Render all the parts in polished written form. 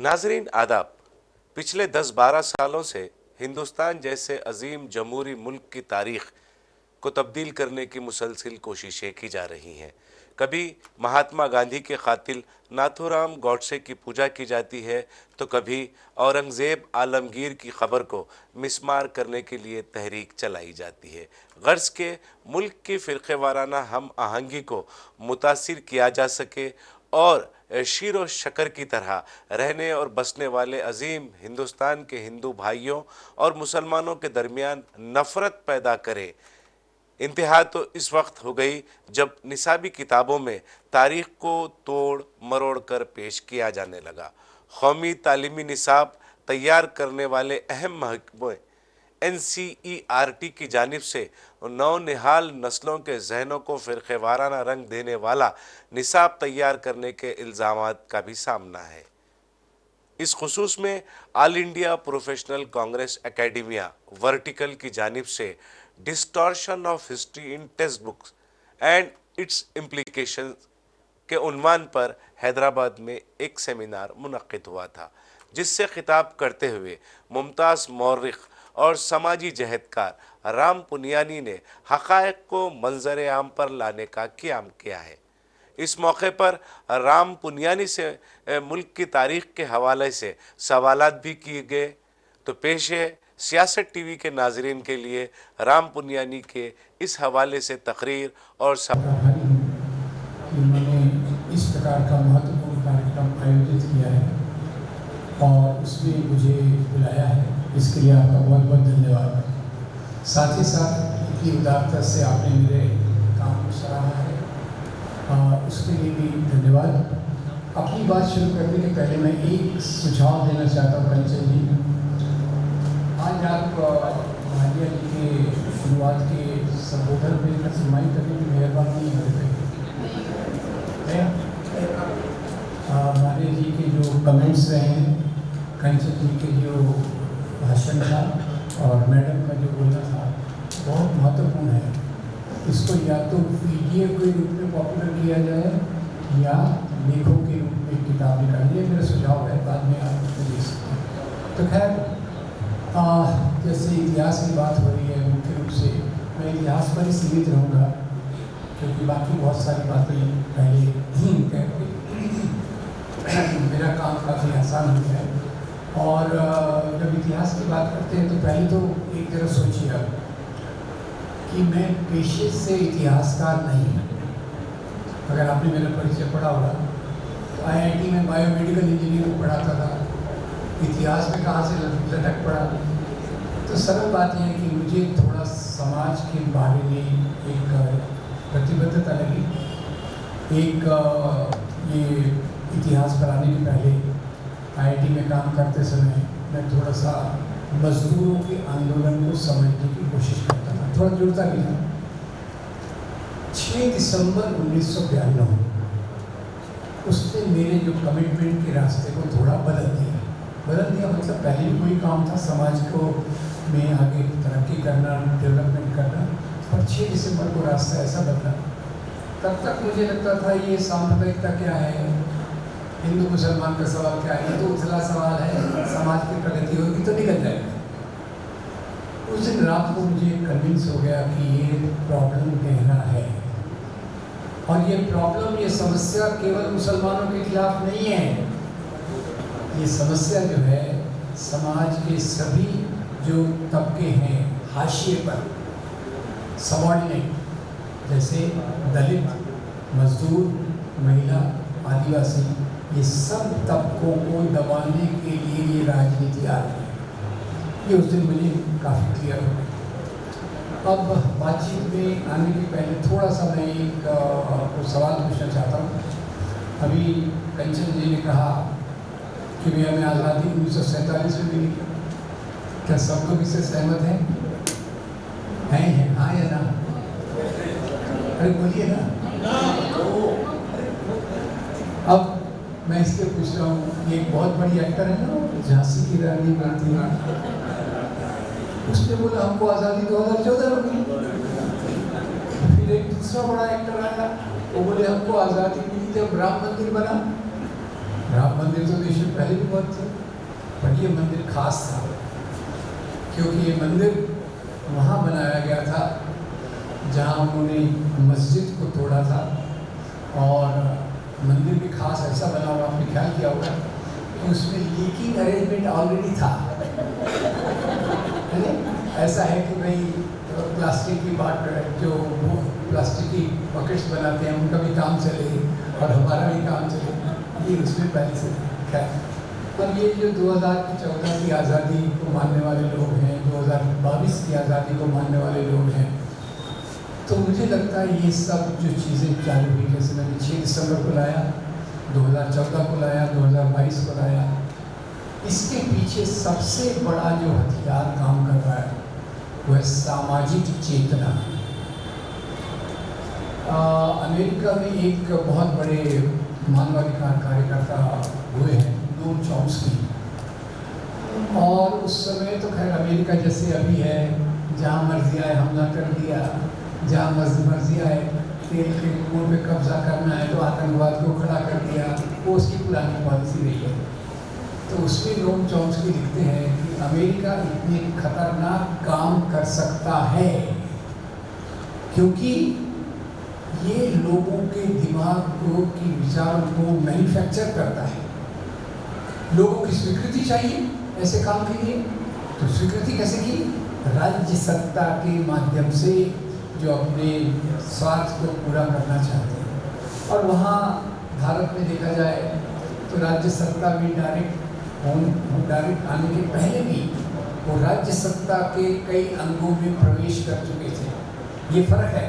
नाजरीन आदाब। पिछले 10-12 सालों से हिंदुस्तान जैसे अजीम जमहूरी मुल्क की तारीख को तब्दील करने की मुसलसिल कोशिशें की जा रही हैं। कभी महात्मा गांधी के कातिल नाथूराम गॉडसे की पूजा की जाती है तो कभी औरंगज़ेब आलमगीर की खबर को मिसमार करने के लिए तहरीक चलाई जाती है। गर्ज के मुल्क की फ़िरक़े वाराना हम आहंगी को मुतासिर किया जा सके और शीरो शकर की तरह रहने और बसने वाले अजीम हिंदुस्तान के हिंदू भाइयों और मुसलमानों के दरमियान नफ़रत पैदा करे। इंतहा तो इस वक्त हो गई जब निसाबी किताबों में तारीख़ को तोड़ मरोड़ कर पेश किया जाने लगा। कौमी तालीमी निसाब तैयार करने वाले अहम महकमे NCERT की जानिब से नौनिहाल नस्लों के जहनों को फ़िरक़े वाराना रंग देने वाला निसाब तैयार करने के इल्ज़ामात का भी सामना है। इस खुसूस में all India professional Congress academia vertical की जानिब से distortion of history in text books and it's implication के उन्वान पर हैदराबाद में एक सेमिनार मुनक्किद हुआ था, जिससे खिताब करते हुए मुमताज़ मौर्रिख और समाजी जहदकार राम पुनियानी ने हक़ाइक़ को मंजर आम पर लाने का क़याम किया है। इस मौके पर राम पुनियानी से मुल्क की तारीख़ के हवाले से सवालात भी किए गए। तो पेश है सियासत TV के नाजरीन के लिए राम पुनियानी के इस हवाले से तकरीर और मैंने इस प्रकार का महत्वपूर्ण कार्यक्रम आयोजित किया है और उसमें मुझे बुलाया है, इसके लिए आपका बहुत बहुत धन्यवाद। साथ ही साथ इतनी उदारता से आपने मेरे काम को सराहा है, उसके लिए भी धन्यवाद। अपनी बात शुरू करने के पहले मैं एक सुझाव देना चाहता हूँ कंचन जी। आज आप मालिया जी के शुरुआत के संबोधन में सुनवाई करने की मेहरबानी नहीं करते हैं। मालिया जी के जो कमेंट्स रहे हैं, कंचन जी के जो भाषण था और मैडम का जो बोलना था बहुत महत्वपूर्ण है। इसको या तो PDF के रूप में पॉपुलर किया जाए या लेखों के रूप में किताब निकाली, ये मेरा सुझाव है, बाद में आप देख सकते हैं। तो खैर, जैसे इतिहास की बात हो रही है, मुख्य रूप से मैं इतिहास पर ही सीमित रहूँगा क्योंकि बाकी बहुत सारी बातें पहले ही मेरा काम काफ़ी आसान हो गया है। और जब इतिहास की बात करते हैं तो पहले तो एक जरा सोचिए कि मैं पेशे से इतिहासकार नहीं हूँ। अगर आपने मेरा परिचय पढ़ा होगा तो IIT में बायोमेडिकल इंजीनियरिंग पढ़ाता था, इतिहास में कहाँ से लटक पड़ा। तो सरल बात यह है कि मुझे थोड़ा समाज के बारे में एक प्रतिबद्धता लगी। एक ये इतिहास पढ़ाने के पहले IIT में काम करते समय मैं थोड़ा सा मजदूरों के आंदोलन को समझने की कोशिश करता था, थोड़ा जुड़ता भी था। 6 दिसंबर 1992 उसने मेरे जो कमिटमेंट के रास्ते को थोड़ा बदल दिया मतलब पहले भी कोई काम था समाज को में आगे तरक्की करना, डेवलपमेंट करना, पर 6 दिसंबर को रास्ता ऐसा बदला। तब तक मुझे लगता था ये सांप्रदायिकता क्या है, हिंदू मुसलमान का सवाल क्या है, ये तो उथला सवाल है, समाज की प्रगति होगी तो निकल जाएगा। उस दिन रात को मुझे कन्विंस हो गया कि ये प्रॉब्लम गहरा है और ये प्रॉब्लम, ये समस्या केवल मुसलमानों के खिलाफ नहीं है। ये समस्या जो है समाज के सभी जो तबके हैं हाशिए पर, सबॉर्डिनेट, जैसे दलित, मजदूर, महिला, आदिवासी, ये सब तबकों को दबाने के लिए ये राजनीति आ रही है। ये उस दिन मुझे काफ़ी क्लियर हो गया। अब बातचीत में आने के पहले थोड़ा सा मैं एक आपको सवाल पूछना चाहता हूँ। अभी कंचन जी ने कहा कि भैया मैं आज़ादी 1947 में मिली, क्या सब लोग इससे सहमत हैं? हाँ या ना? अरे बोलिए ना। अब मैं इसलिए पूछ रहा हूँ, ये एक बहुत बड़ी एक्टर है ना, झांसी की रानी बनती है, उसने बोला हमको आज़ादी 2014 में मिली। फिर एक दूसरा बड़ा एक्टर आया, वो बोले हमको आज़ादी मिली जब राम मंदिर बना। राम मंदिर तो देश में पहले भी बहुत थे, पर ये मंदिर खास था क्योंकि ये मंदिर वहाँ बनाया गया था जहाँ उन्होंने मस्जिद को तोड़ा था। और मंदिर भी खास ऐसा बना हुआ, आपने ख्याल किया होगा कि उसमें लीकिंग अरेंजमेंट ऑलरेडी था। है ना? ऐसा है कि भाई प्लास्टिक की जो वो प्लास्टिक की पॉकेट्स बनाते हैं उनका भी काम चले और हमारा भी काम चले, ये उसमें पहले से खैर। और ये जो 2014 की आज़ादी को मानने वाले लोग हैं, 2022 की आज़ादी को मानने वाले लोग हैं, तो मुझे लगता है ये सब जो चीज़ें चालू हुई, जैसे मैंने 6 दिसंबर को लाया, 2014 को लाया, 2022 को लाया, इसके पीछे सबसे बड़ा जो हथियार काम कर रहा है वो है सामाजिक चेतना। अमेरिका में एक बहुत बड़े मानवाधिकार कार्यकर्ता हुए हैं, नोम चॉम्स्की, और उस समय तो खैर अमेरिका जैसे अभी है, जहाँ मर्जी आए हमला कर दिया, जहाँ मर्जी आए तेल के कुओं पे कब्जा करना है तो आतंकवाद को खड़ा कर दिया, वो उसकी पुरानी पॉलिसी रही है। तो उसमें नोम चॉम्स्की लिखते हैं कि अमेरिका इतने खतरनाक काम कर सकता है क्योंकि ये लोगों के दिमाग को की विचारों को मैन्युफैक्चर करता है। लोगों की स्वीकृति चाहिए ऐसे काम के लिए, तो स्वीकृति कैसे की? राज्य सत्ता के माध्यम से, जो अपने स्वार्थ को पूरा करना चाहते हैं। और वहाँ भारत में देखा जाए तो राज्य सत्ता में डायरेक्ट आने के पहले भी वो राज्य सत्ता के कई अंगों में प्रवेश कर चुके थे। ये फर्क है,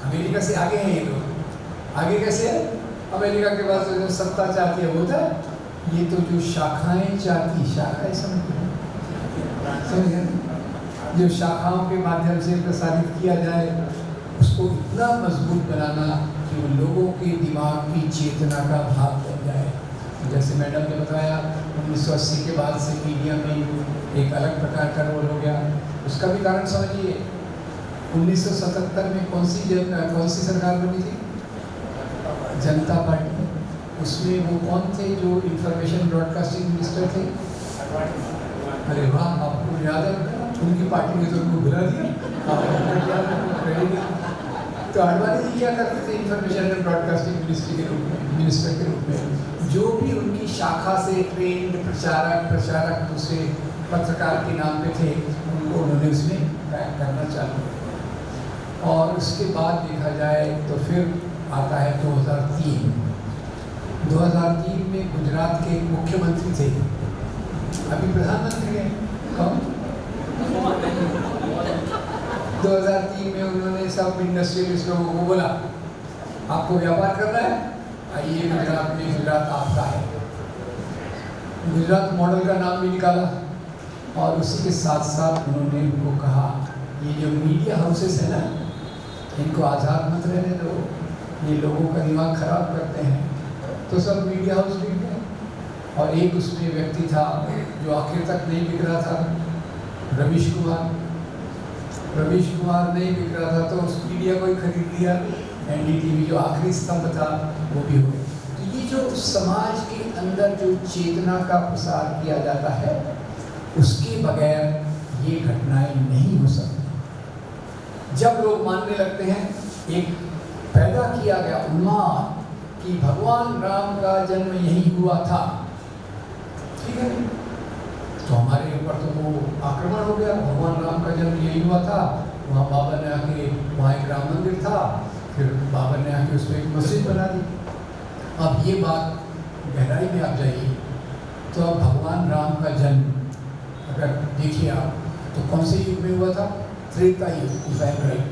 अमेरिका से आगे हैं ये लोग। आगे कैसे है? अमेरिका के पास जो सत्ता चाहती है वो था, ये तो जो शाखाएं चाहती, शाखाएं समझ जो शाखाओं के माध्यम से प्रसारित किया जाए, उसको इतना मजबूत बनाना कि वो लोगों के दिमाग की चेतना का भाग बन जाए। जैसे मैडम ने बताया 1980 के बाद से मीडिया में एक अलग प्रकार का रोल हो गया। उसका भी कारण समझिए, 1977 में कौन सी सरकार बनी थी? जनता पार्टी। उसमें वो कौन थे जो इंफॉर्मेशन ब्रॉडकास्टिंग मिनिस्टर थे? अरे वाह, आपको याद है? उनकी पार्टी ने तो उनको बुला दिया। तो आडवाणी जी क्या करते थे इंफॉर्मेशन एंड ब्रॉडकास्टिंग मिनिस्टर के रूप में? जो भी उनकी शाखा से ट्रेंड प्रचारक दूसरे पत्रकार के नाम पे थे, उनको उन्होंने उसमें पैक करना चालू। और उसके बाद देखा जाए तो फिर आता है 2003। 2003 में गुजरात के एक मुख्यमंत्री थे, अभी प्रधानमंत्री हैं, कौन? 2003 में उन्होंने सब इंडस्ट्रियलिस्ट लोगों को बोला, आपको व्यापार करना है, आइए गुजरात में, गुजरात आपका है। गुजरात मॉडल का नाम भी निकाला और उसी के साथ साथ उन्होंने उनको कहा, ये जो मीडिया हाउसेस है ना, इनको आज़ाद मत रहने दो, ये लोगों का दिमाग खराब करते हैं। तो सब मीडिया हाउस बिक गए। और एक उसमें व्यक्ति था जो आखिर तक नहीं बिक रहा था, रवीश कुमार नहीं बिक रहा था, तो उस मीडिया को ही खरीद लिया। एनडीटीवी जो आखिरी स्तंभ था वो भी हो गया। तो ये जो समाज के अंदर जो चेतना का प्रसार किया जाता है, उसके बगैर ये घटनाएं नहीं हो सकती। जब लोग मानने लगते हैं, एक पैदा किया गया उन्माद कि भगवान राम का जन्म यही हुआ था, ठीक है, तो हमारे ऊपर तो वो आक्रमण हो गया, भगवान राम का जन्म यही हुआ था। वहाँ बाबर ने आके, वहाँ एक राम मंदिर था, फिर बाबर ने आके उसमें एक मस्जिद बना दी। अब ये बात गहराई में आप जाइए तो अब भगवान राम का जन्म अगर देखिए आप, तो कौन से युग में हुआ था? त्रेता युग, राइट।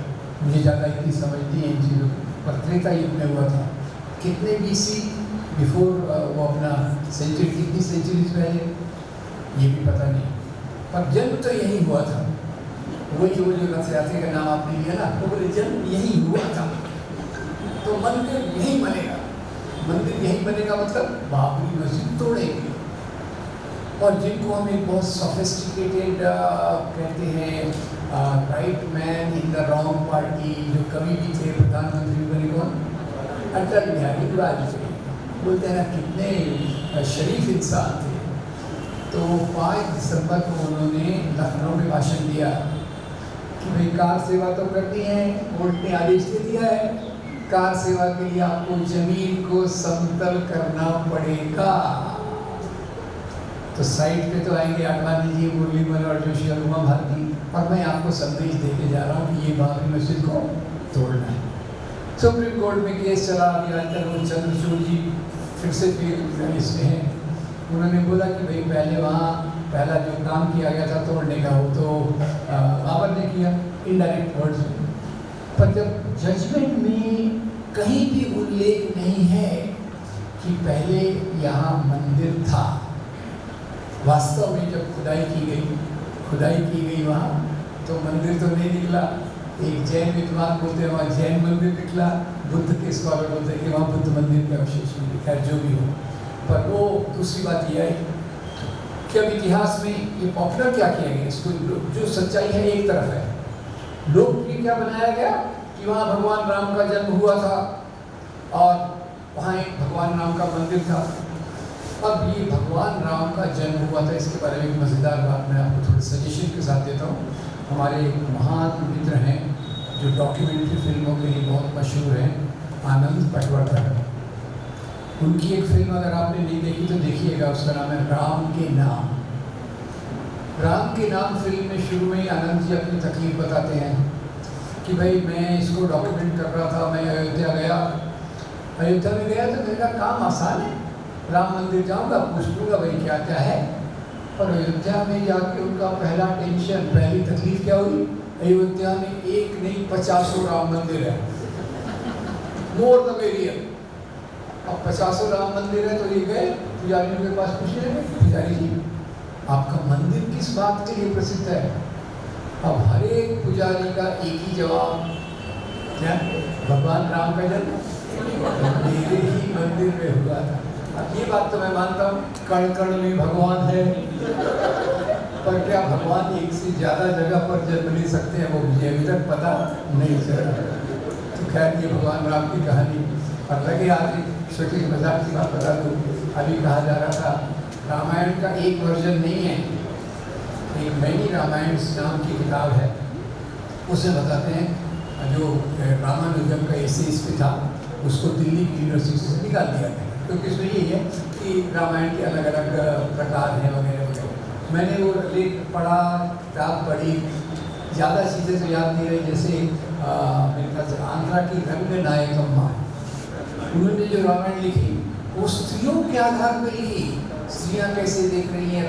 मुझे ज़्यादा इतनी समझ नहीं है इन चीज़ों पर, त्रेता युग में हुआ था। कितने BC बिफोर वो अपना सेंचुरी, कितनी सेंचुरीज पहले ये भी पता नहीं, पर जन्म तो यही हुआ था। वही जो रथ यात्री का नाम आपने लिया ना, तो बोले जन्म यही हुआ था, तो मंदिर यही बनेगा। मंदिर यही बनेगा मतलब बाबरी मस्जिद तोड़ेंगे। और जिनको हम एक बहुत सोफिस्टिकेटेड कहते हैं, right man in the wrong party, जो कभी भी थे प्रधानमंत्री बने, कौन? अटल बिहारी वाजपेयी। बोलते हैं ना कितने शरीफ इंसान थे। तो 5 दिसंबर को उन्होंने लखनऊ में भाषण दिया कि भाई कार सेवा तो करनी है, कोर्ट ने आदेश दे दिया है, कार सेवा के लिए आपको जमीन को समतल करना पड़ेगा। तो साइड पे तो आएंगे आडवाणी जी, मुरली मनोहर जोशी और उमा भारती, और मैं आपको संदेश देके जा रहा हूँ कि ये बाबरी मस्जिद को तोड़ना है। सुप्रीम कोर्ट में केस चला, अभी आजकल वो चंद्रचूड़ जी फिर से इसमें हैं। उन्होंने बोला कि भाई पहले वहाँ पहला जो काम किया गया था तोड़ने का, वो तो बाबर ने किया इनडायरेक्ट वर्ड्स में। पर जब जजमेंट में कहीं भी उल्लेख नहीं है कि पहले यहाँ मंदिर था। वास्तव में जब खुदाई की गई वहाँ, तो मंदिर तो नहीं निकला। एक जैन विद्वान बोलते हैं वहाँ जैन मंदिर निकला, बुद्ध के स्कॉलर बोलते हैं कि वहाँ बुद्ध मंदिर के अवशेष मिले। खैर जो भी हो, पर वो दूसरी बात यह है कि अब इतिहास में ये पॉपुलर क्या किया गया, इसको जो सच्चाई है एक तरफ है, लोग ये क्या बनाया गया कि वहाँ भगवान राम का जन्म हुआ था और वहाँ एक भगवान राम का मंदिर था। अब ये भगवान राम का जन्म हुआ था, इसके बारे में एक मज़ेदार बात मैं आपको थोड़े सजेशन के साथ देता हूँ। हमारे एक महान मित्र हैं जो डॉक्यूमेंट्री फिल्मों के लिए बहुत मशहूर हैं, आनंद पटवर्धन। उनकी एक फिल्म अगर आपने नहीं देखी तो देखिएगा, उसका नाम है राम के नाम। राम के नाम फिल्म में शुरू में ही आनंद जी अपनी तकलीफ बताते हैं कि भाई मैं इसको डॉक्यूमेंट कर रहा था, मैं अयोध्या में गया तो मेरा काम आसान है, राम मंदिर जाऊंगा, पूछ लूँगा भाई क्या क्या है। और अयोध्या में जाके उनका पहली तकलीफ क्या हुई, अयोध्या में एक नहीं 50 राम मंदिर है, मोर द वेरियर। अब 50 राम मंदिर है तो ये गए पुजारियों के पास, पूछने लगे पुजारी जी आपका मंदिर किस बात के लिए प्रसिद्ध है। अब हर एक पुजारी का एक ही जवाब, क्या, भगवान राम का जन्म मेरे ही मंदिर में हुआ था। अब ये बात तो मैं मानता हूँ कण कण में भगवान है, पर क्या भगवान एक से ज़्यादा जगह पर जन्म ले सकते हैं, वो मुझे अभी तक पता नहीं चला। तो खैर ये भगवान राम की कहानी। और लगे आज एक छोटी मजाक की बात बता दूँ, अभी कहा जा रहा था रामायण का एक वर्जन नहीं है, एक मैनी रामायण नाम की किताब है, उसे बताते हैं जो रामानुजम का एसे इस पे था, उसको दिल्ली की यूनिवर्सिटी से निकाल दिया गया, क्योंकि इसमें यही है कि रामायण के अलग अलग प्रकार हैं वगैरह वगैरह। मैंने वो लेख पढ़ा, किताब पढ़ी, ज़्यादा चीज़ें तो याद नहीं रही। जैसे मेरे ख्याल से आंध्रा की रंगनायकम्मा, उन्होंने जो रामायण लिखी वो स्त्रियों के आधार पर लिखी। स्त्रियाँ कैसे देख रही हैं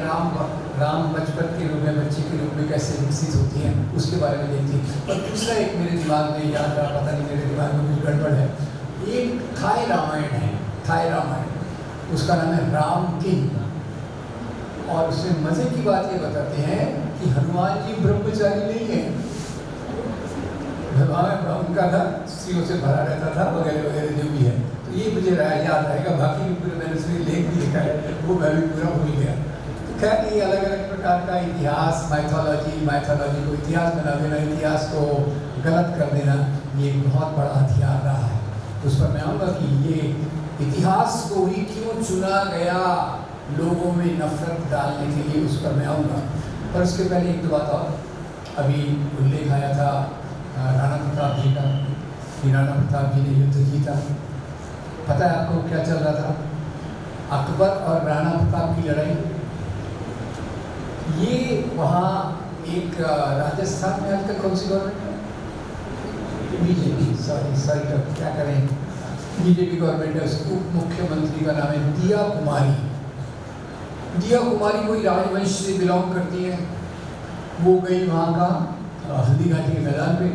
राम बचपन के रूप में, बच्चे के रूप में कैसे विकसित होती हैं, उसके बारे में देखती है। और दूसरा एक मेरे दिमाग में याद रहा, पता नहीं मेरे दिमाग में कुछ गड़बड़ है, एक थाई रामायण है, थाई रामायण, उसका नाम है राम किंग। और उसमें मज़े की बात ये बताते हैं कि हनुमान जी ब्रह्मचारी नहीं है, उनका घर स्त्रियों से भरा रहता था वगैरह वगैरह जो भी है। तो ये मुझे याद रहेगा, बाकी भी पूरे मैंने उसमें लेख भी लिखा है, वो मैं भी पूरा भूल गया। तो खैर ये अलग अलग प्रकार का इतिहास, माइथोलॉजी को इतिहास बना देना, इतिहास को गलत कर देना, ये बहुत बड़ा हथियार रहा है। उस पर मैं आऊँगा कि ये इतिहास को ही क्यों चुना गया लोगों में नफरत डालने के लिए, उस पर मैं आऊँगा। पर उसके पहले एक दो बात और, अभी उल्लेख आया था राणा प्रताप जी का, कि राणा प्रताप जी ने युद्ध जीता। पता है आपको क्या चल रहा था? अकबर और राणा प्रताप की लड़ाई। ये वहाँ एक राजस्थान में आजकल कौन सी गवर्नमेंट है? बीजेपी, सॉरी क्या करें, बीजेपी गवर्नमेंट है, उसकी उप मुख्यमंत्री का नाम है दिया कुमारी। दिया कुमारी कोई राजवंश से बिलोंग करती है। वो गई वहाँ का हल्दी घाटी के मैदान पे,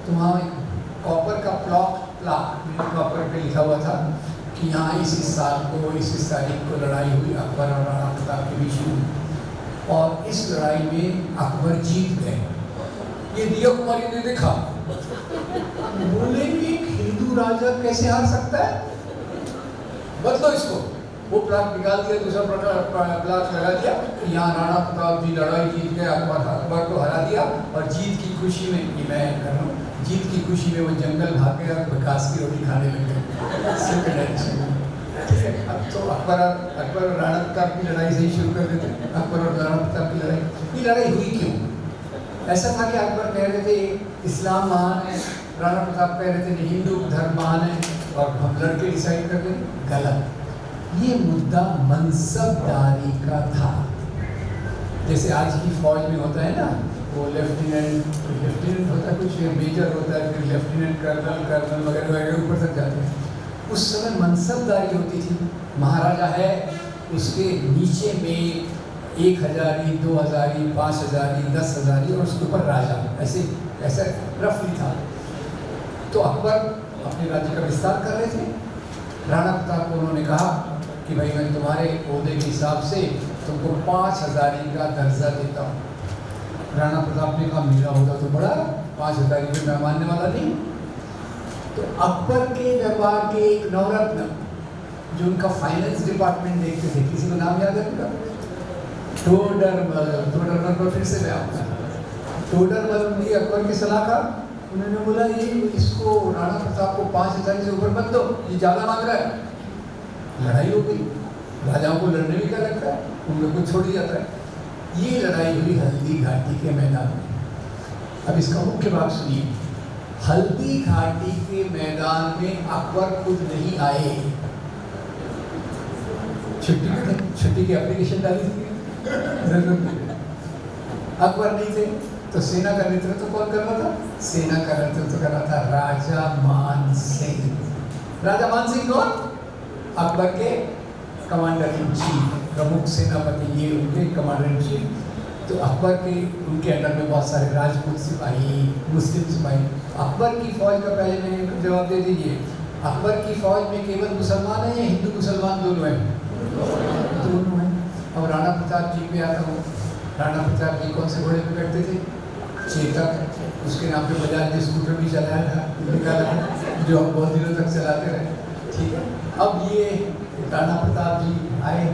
तो वहाँ एक कॉपर का प्लाक कॉपर पे लिखा हुआ था कि यहाँ इस साल को इस तारीख को लड़ाई हुई अकबर और राणा प्रताप के बीच में, और इस लड़ाई में अकबर जीत गए। ये दिया कुमारी ने देखा, बोले कि एक हिंदू राजा कैसे हार सकता है, बदलो इसको। वो प्लाट निकाल दिया, दूसरा प्लाट लगा दिया, यहाँ राणा प्रताप जी लड़ाई जीत गए, अकबर को हरा दिया। और जीत की खुशी में, ये मैं कर रहा हूँ, जीत की खुशी में वो जंगल भाग गए और घास की रोटी खाने लग गए। ठीक है, अब तो अकबर और राणा प्रताप की लड़ाई से ही शुरू कर देते हैं। अकबर और राणा प्रताप की लड़ाई, ये लड़ाई हुई क्यों? ऐसा था कि अकबर कह रहे थे इस्लाम महान है, राणा प्रताप कह रहे थे नहीं हिंदू धर्म महान है, और हम लड़के डिसाइड कर दें, गलत। ये मुद्दा मनसबदारी का था। जैसे आज की फौज में होता है ना, वो लेफ्टिनेंट होता है, कुछ मेजर होता है, फिर लेफ्टिनेंट कर्नल वगैरह वगैरह ऊपर तक जाते हैं। उस समय मनसबदारी होती थी। महाराजा है, उसके नीचे में 1 हजारी, 2 हजारी, 5 हजारी, 10 हजारी, और उसके ऊपर राजा, ऐसा रफली था। तो अकबर अपने राज्य का विस्तार कर रहे थे। राणा प्रताप को उन्होंने कहा कि भाई मैं तुम्हारे ओहदे के हिसाब से तुमको 5 हजारी का दर्जा देता हूँ। राणा प्रताप ने कहा मेरा ओहदा तो बड़ा, 5 हजारी पे मैं मानने वाला नहीं। तो अकबर के दरबार के एक नवरत्न जो उनका फाइनेंस डिपार्टमेंट देखते थे, किसी को नाम याद है उनका? टोडरमल पर फिर से मैं आऊँगा। टोडरमल उनके अकबर के सलाहकार, उन्होंने बोला ये इसको राणा प्रताप को 5 हजारी से ऊपर मत दो, ये ज़्यादा मांग रहा है। लड़ाई हो गई। राजाओं को लड़ने भी क्या लगता है, उन लोग को छोड़ ही जाता है। ये लड़ाई हुई हल्दी घाटी के मैदान में। अब इसका मुख्य भाग सुनिए। हल्दी घाटी के मैदान में अकबर खुद नहीं आए, छुट्टी की एप्लीकेशन डाली थी, अकबर नहीं थे, तो सेना का नेतृत्व कौन कर रहा था? सेना का नेतृत्व कर रहा था राजा मान सिंह। राजा मान सिंह कौन? अकबर के कमांडर इन चीफ, प्रमुख सेनापति, ये उनके कमांडर इन चीफ। तो अकबर के उनके अंडर में बहुत सारे राजपूत सिपाही, मुस्लिम सिपाही। अकबर की फौज का पहले मैंने जवाब दे दीजिए। अकबर की फौज में केवल मुसलमान है या हिंदू मुसलमान दोनों हैं? दोनों हैं। अब राणा प्रताप जी पे आता हूँ। राणा प्रताप जी कौन से घोड़े पे बैठते थे? चेतक। उसके नाम पे बजाज ने स्कूटर भी चलाया था, निकाला था, जो हम बहुत दिनों तक चलाते रहे। ठीक है, अब ये राणा प्रताप जी आए,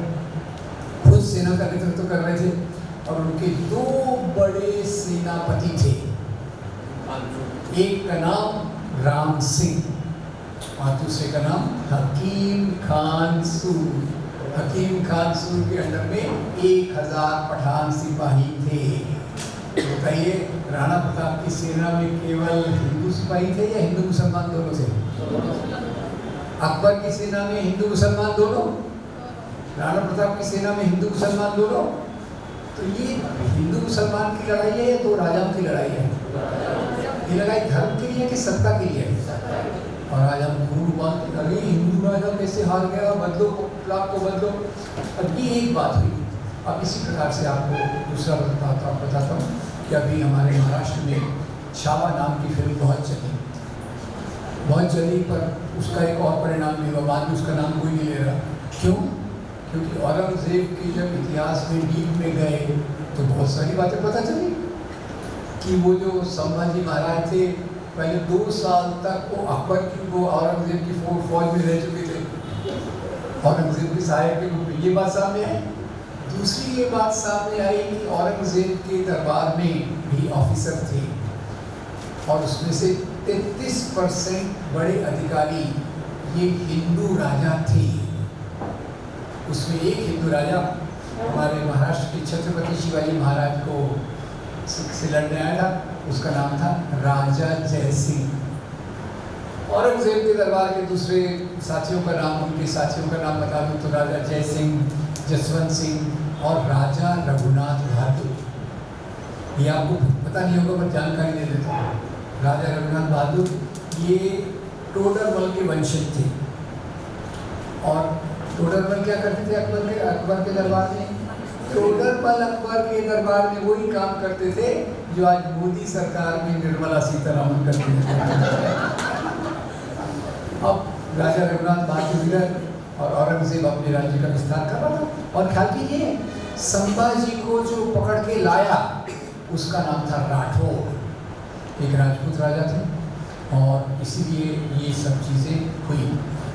खुद सेना का नेतृत्व कर रहे थे, और उनके 2 बड़े सेनापति थे। एक का नाम राम सिंह और दूसरे का नाम हकीम खान सूर। हकीम खान सूर के अंडर में 1000 पठान सिपाही थे। तो बताइए, राणा प्रताप की सेना में केवल हिंदू सिपाही थे या हिंदू मुसलमान दोनों थे? अकबर की सेना में हिंदू मुसलमान दोनों, राणा प्रताप की सेना में हिंदू मुसलमान दोनों। तो ये हिंदू मुसलमान की लड़ाई है या 2 राजाओं की लड़ाई है? ये लड़ाई धर्म के लिए कि सत्ता के लिए है? और आज हम गुरु मानते, अरे हिंदू राजा कैसे हार गया, बदलो प्लाट को बदलो। अब ये एक बात हुई। अब इसी प्रकार से आपको दूसरा बताता हूँ कि अभी हमारे महाराष्ट्र में छावा नाम की फिल्म बहुत चली, पर उसका एक और परिणाम भी हुआ। बाद में उसका नाम कोई नहीं ले रहा। क्यों? क्योंकि औरंगजेब के जब इतिहास में डीप में गए तो बहुत सारी बातें पता चली कि वो जो संभाजी महाराज थे, पहले 2 साल तक वो अकबर की, वो औरंगजेब की फौज में रह चुके थे, औरंगजेब के सहायक के रूप में। ये बात सामने आई। दूसरी ये बात सामने आई कि औरंगजेब के दरबार में भी ऑफिसर थे, और उसमें से 33% बड़े अधिकारी ये हिंदू राजा थे। उसमें एक हिंदू राजा हमारे महाराष्ट्र के छत्रपति शिवाजी महाराज को से लड़ने आया था, उसका नाम था राजा जय सिंह। औरंगजेब के दरबार के दूसरे साथियों का नाम, उनके साथियों का नाम बता दूं तो राजा जय सिंह, जसवंत सिंह और राजा रघुनाथ बहादुर। ये आपको पता नहीं होगा, मैं जानकारी दे देता हूँ। राजा रघुनाथ बहादुर ये टोडरमल के वंशज थे, और टोडरमल क्या करते थे अकबर के दरबार में? टोडरमल अकबर के दरबार में वही काम करते थे जो आज मोदी सरकार में निर्मला सीतारमण करते हैं। अब राजा रघुनाथ बहादुर और औरंगजेब अपने राज्य का विस्तार कर रहा था, और ख्याल कीजिए संभाजी को जो पकड़ के लाया उसका नाम था राठौर, एक राजपूत राजा थे, और इसीलिए ये सब चीज़ें हुई।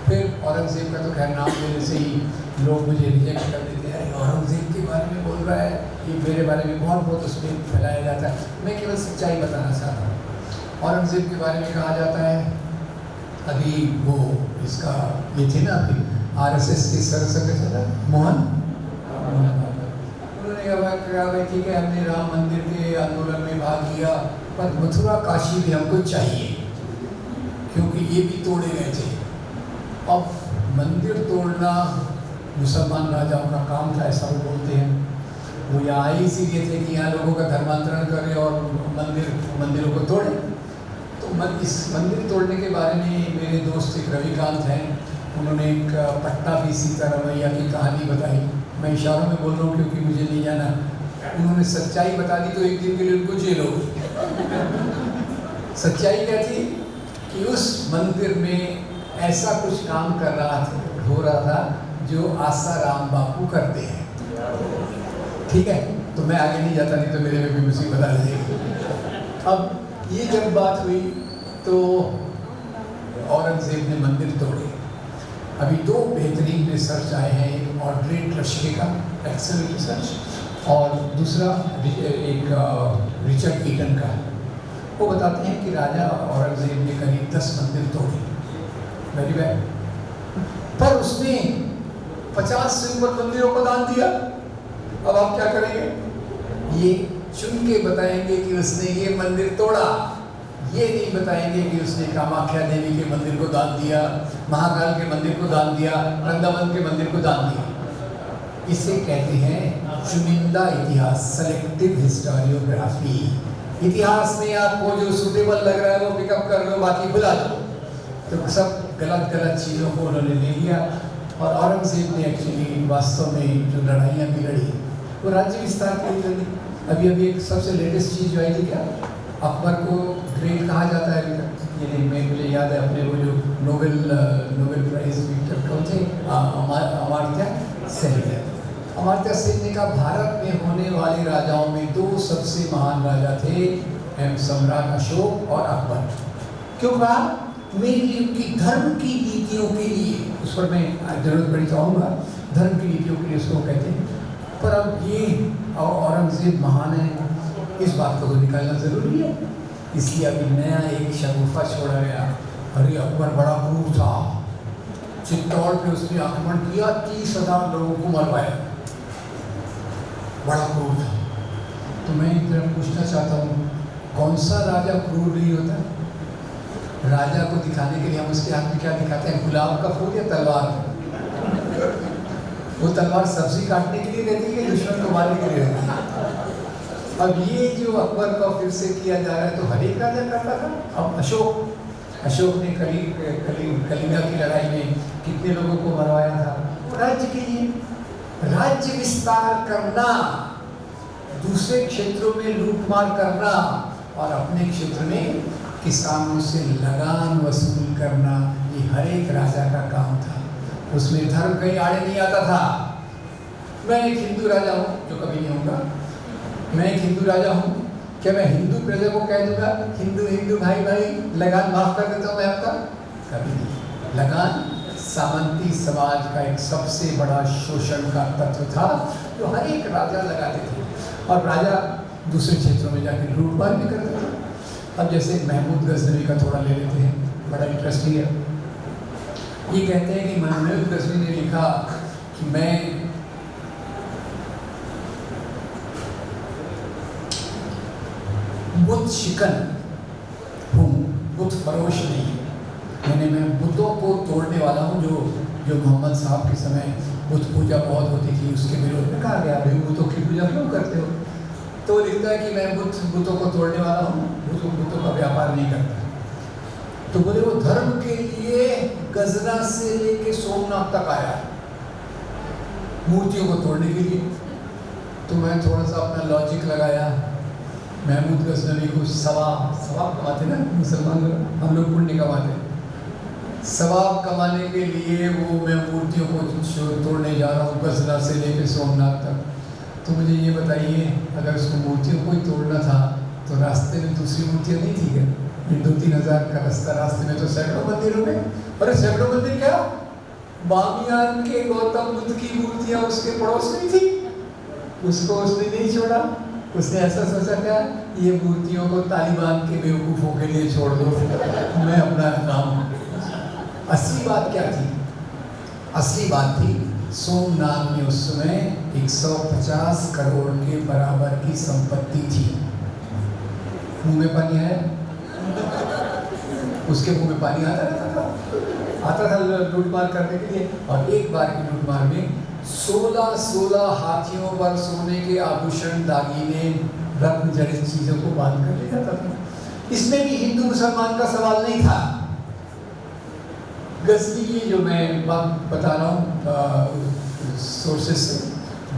फिर औरंगजेब का तो खैर नाम लेने से ही लोग मुझे रिजेक्ट कर देते हैं, औरंगजेब के बारे में बोल रहा है, ये मेरे बारे में बहुत उसमें फैलाया जाता है। मैं केवल सच्चाई बताना चाहता हूँ। औरंगजेब के बारे में कहा जाता है, अभी वो इसका ये थे ना, अभी आरएसएस के सरसंघचालक मोहन उन्होंने कहा भाई ठीक है, हमने राम मंदिर के आंदोलन में भाग लिया, पर मथुरा काशी भी हमको चाहिए, क्योंकि ये भी तोड़े गए थे। अब मंदिर तोड़ना मुसलमान राजाओं का काम था, ऐसा वो बोलते हैं। वो यहाँ आए इसीलिए थे कि यहाँ लोगों का धर्मांतरण करें और मंदिरों को तोड़े। तो इस मंदिर तोड़ने के बारे में मेरे दोस्त एक रविकांत हैं, उन्होंने एक पट्टाभी सीतारामैया की कहानी बताई। मैं इशारों में बोल रहा हूँ क्योंकि मुझे नहीं जाना। उन्होंने सच्चाई बता दी तो एक दिन के लिए उनको जेल हो गई। सच्चाई क्या थी कि उस मंदिर में ऐसा कुछ काम हो रहा था जो आसाराम बापू करते हैं। ठीक है, तो मैं आगे नहीं जाता, नहीं तो मेरे में भी मुसीबत आ जाएगी। अब ये जब बात हुई तो औरंगजेब ने मंदिर तोड़े। अभी दो बेहतरीन रिसर्च आए हैं, एक ऑड्रे ट्रस्के का एक्सेलेंट रिसर्च और दूसरा एक रिचर्ड ईटन का। वो बताते हैं कि राजा औरंगजेब ने करीब 10 मंदिर तोड़े, वेरी बैड, पर उसने 50 से ऊपर मंदिरों को दान दिया। अब आप क्या करेंगे? ये चुन के बताएंगे कि उसने ये मंदिर तोड़ा, ये नहीं बताएंगे कि उसने कामाख्या देवी के मंदिर को दान दिया, महाकाल के मंदिर को दान दिया, वृंदावन के मंदिर को दान दिया। इसे कहते हैं चुनिंदा इतिहास, सेलेक्टिव हिस्टोरियोग्राफी। इतिहास में आपको जो सूटेबल लग रहा है वो पिकअप कर लो, बाकी भुला दो। तो सब गलत चीज़ों को उन्होंने ले लिया। और औरंगजेब ने एक्चुअली वास्तव में जो लड़ाइयाँ भी लड़ी वो राज्य विस्तार के लिए लड़ी। अभी एक सबसे लेटेस्ट चीज़ जो आई थी, क्या अकबर को ग्रेट कहा जाता है अभी तक। ये मुझे याद है अपने वो जो नोबेल प्राइज विक्टर कौन थे, अमर्त्य सेन। अमर्त्य सेन ने कहा भारत में होने वाले राजाओं में 2 सबसे महान राजा थे, सम्राट अशोक और अकबर। क्यों कहा? मेरी उनकी धर्म की नीतियों के लिए, उस पर मैं जरूरत पड़ी तो आऊँगा, धर्म की नीतियों के लिए उसको कहते हैं। पर अब ये औरंगजेब महान है, इस बात को तो निकालना ज़रूरी है। इसलिए अभी नया एक शगुफा छोड़ा गया। अरे अकबर बड़ा क्रूर था, चित्तौड़ पे उसने आक्रमण किया, 30,000 लोगों को मरवाया, बड़ा क्रूर था। तो मैं जरा पूछना चाहता हूँ, कौन सा राजा क्रूर नहीं होता? राजा को दिखाने के लिए हम उसके हाथ में क्या दिखाते हैं, गुलाब का फूल या तलवार? वो तलवार सब्जी काटने के लिए रहती है, दुश्मन को मारने के लिए रहती है। अब ये जो अकबर का फिर से किया जा रहा है, तो हर एक राजा करता था। अब अशोक ने कलिंगा की लड़ाई में कितने लोगों को मरवाया था? राज्य के लिए राज्य विस्तार करना, दूसरे क्षेत्रों में लूटमार करना और अपने क्षेत्र में किसानों से लगान वसूल करना, ये हर एक राजा का काम था। उसमें धर्म कहीं आड़े नहीं आता था। मैं एक हिंदू राजा हूँ, जो कभी नहीं होगा। मैं एक हिंदू राजा हूँ, क्या मैं हिंदू प्रजा को कह दूंगा हिंदू भाई लगान माफ कर देता हूँ मैं आपका? कभी नहीं। लगान सामंती समाज का एक सबसे बड़ा शोषण का तत्व था, जो हर एक राजा लगाते थे, और राजा दूसरे क्षेत्रों में जाकर लूटमार भी करते थे। अब जैसे महमूद गजनवी का थोड़ा ले लेते हैं, बड़ा इंटरेस्टिंग है। ये कहते हैं कि महमूद गजनवी ने लिखा कि मैं बुत शिकन हूँ, बुत फरोश नहीं। मैं बुतों को तोड़ने वाला हूँ। जो मोहम्मद साहब के समय बुत पूजा बहुत होती थी, उसके विरोध में कहा गया भाई बुतों की पूजा क्यों करते हो? तो लिखता है कि मैं बुतों को तोड़ने वाला हूँ, बुतों का व्यापार नहीं करता। तो बोले वो धर्म के लिए गजना से लेके सोमनाथ तक आया, मूर्तियों को तोड़ने के लिए। तो मैं थोड़ा सा अपना लॉजिक लगाया, महमूद गजनवी को सवाब कमाते ना मुसलमान लोग, हम लोग पुण्य कमाते। सवाब कमाने के लिए वो मैं मूर्तियों को तोड़ने जा रहा हूँ, गजना से लेके सोमनाथ तक। तो मुझे ये बताइए, अगर उसको मूर्तियों को ही तोड़ना था तो रास्ते में दूसरी मूर्तियाँ नहीं थी क्या? 2-3 हज़ार का रास्ता, रास्ते में तो सैकड़ों मंदिर हो गए। अरे सैकड़ों मंदिर क्या, बामियान के गौतम बुद्ध की मूर्तियाँ उसके पड़ोस में थी, उसको उसने नहीं छोड़ा। उसने ऐसा सोचा क्या, ये मूर्तियों को तालिबान के बेवकूफ़ों के लिए छोड़ दो, मैं अपना काम। असली बात क्या थी? असली बात थी, सोमनाथ में उस समय 150 करोड़ के बराबर की संपत्ति थी। मुंह में पानी आया? उसके मुंह में पानी आता था लूटमार करने के लिए। और एक बार की लूटमार में 16 हाथियों पर सोने के आभूषण, दागीने, रत्न जड़ित चीजों को बांध कर ले जाता था। इसमें भी हिंदू मुसलमान का सवाल नहीं था। गजनी की जो मैं बात बता रहा हूँ सोर्सेस से,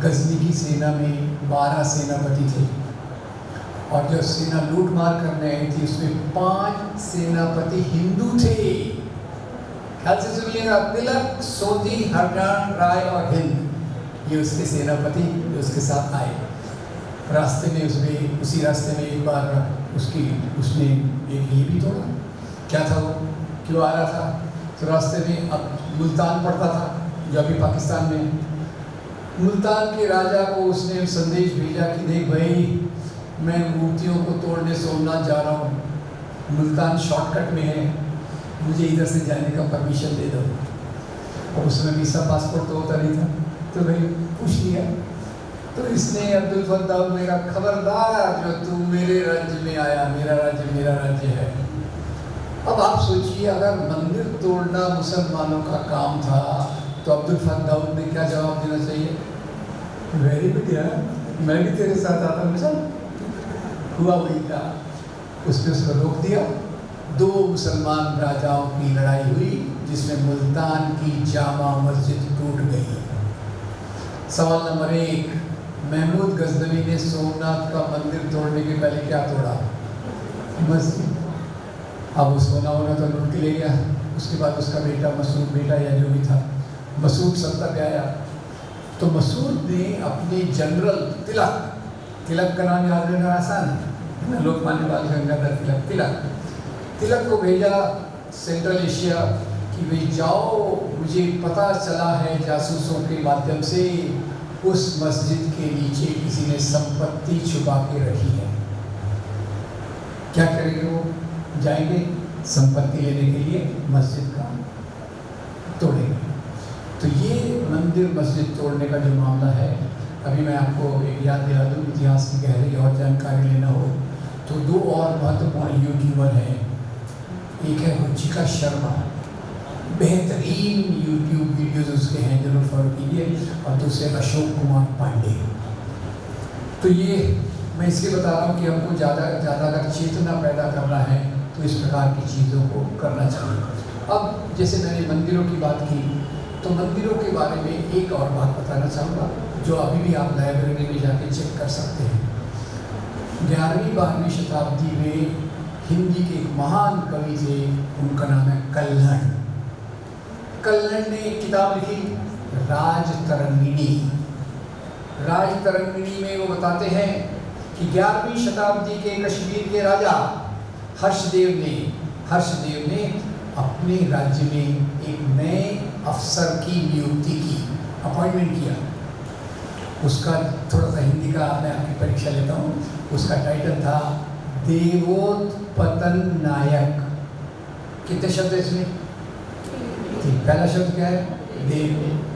गजनी की सेना में 12 सेनापति थे और जो सेना लूट मार करने आई थी उसमें 5 सेनापति हिंदू थे। ख्याल से सुनिएगा, तिलक, सोधी, हरजान, राय और हिंद, ये उसके सेनापति जो उसके साथ आए। रास्ते में उसमें, उसी रास्ते में एक बार उसने एक ये भी तोड़ा। क्या था वो, क्यों आ रहा था? तो रास्ते में अब मुल्तान पड़ता था जो अभी पाकिस्तान में। मुल्तान के राजा को उसने संदेश भेजा कि देख भाई, मैं मूर्तियों को तोड़ने सोमनाथ जा रहा हूँ, मुल्तान शॉर्टकट में है, मुझे इधर से जाने का परमिशन दे दो। और उसमें वीसा पासपोर्ट तो होता नहीं था, तो भाई पूछ लिया। तो इसने अब्दुल फद्दाह मेरा खबरदार, जो तू मेरे राज्य में आया, मेरा राज्य है। अब आप सोचिए, अगर मंदिर तोड़ना मुसलमानों का काम था तो अब्दुल फद्दाह ने क्या जवाब देना चाहिए? वेरी गुड यार, मैं भी तेरे साथ आता हूँ। चल, हुआ वही था। उसने उसको रोक दिया। 2 मुसलमान राजाओं की लड़ाई हुई जिसमें मुल्तान की जामा मस्जिद टूट गई। सवाल नंबर 1, महमूद गजनवी ने सोमनाथ का मंदिर तोड़ने के पहले क्या तोड़ा? मस्जिद। अब वो सोना होना तो लूट के ले गया। उसके बाद उसका बेटा मसूद, बेटा या जो भी था, मसूद सत्ता पे आया। तो मसूद ने अपने जनरल तिलक का नाम याद रखना आसान है, लोकमान्य बाल गंगाधर तिलक को भेजा सेंट्रल एशिया कि भाई जाओ, मुझे पता चला है जासूसों के माध्यम से उस मस्जिद के नीचे किसी ने संपत्ति छुपा के रखी है। क्या करेंगे वो? जाएंगे संपत्ति लेने के लिए, मस्जिद का तोड़ेंगे। तो ये मंदिर मस्जिद तोड़ने का जो मामला है, अभी मैं आपको एक याद दिला दूँ, इतिहास की गहरी और जानकारी लेना हो तो 2 और महत्वपूर्ण यूट्यूबर हैं। एक है रुचिका शर्मा, बेहतरीन यूट्यूब वीडियोज उसके हैं, जरूर फॉलो कीजिए। और दूसरे अशोक कुमार पांडे। तो ये मैं इसलिए बता रहा हूँ कि हमको ज़्यादा अगर चेतना पैदा करना है तो इस प्रकार की चीज़ों को करना चाहिए। अब जैसे मैंने मंदिरों की बात की, तो मंदिरों के बारे में एक और बात बताना चाहूँगा जो अभी भी आप लाइब्रेरी में जाके चेक कर सकते हैं। 11वीं 12वीं शताब्दी में हिंदी के एक महान कवि थे, उनका नाम है कल्हण। कल्हण ने एक किताब लिखी, राजतरंगिणी। राजतरंगिणी में वो बताते हैं कि 11वीं शताब्दी के कश्मीर के राजा हर्षदेव ने अपने राज्य में एक नए अफसर की नियुक्ति की, अपॉइंटमेंट किया। उसका थोड़ा सा हिंदी का मैं आपकी परीक्षा लेता हूँ। उसका टाइटल था देवोत्पतन नायक। कितने शब्द है इसमें? पहला शब्द क्या है? देव,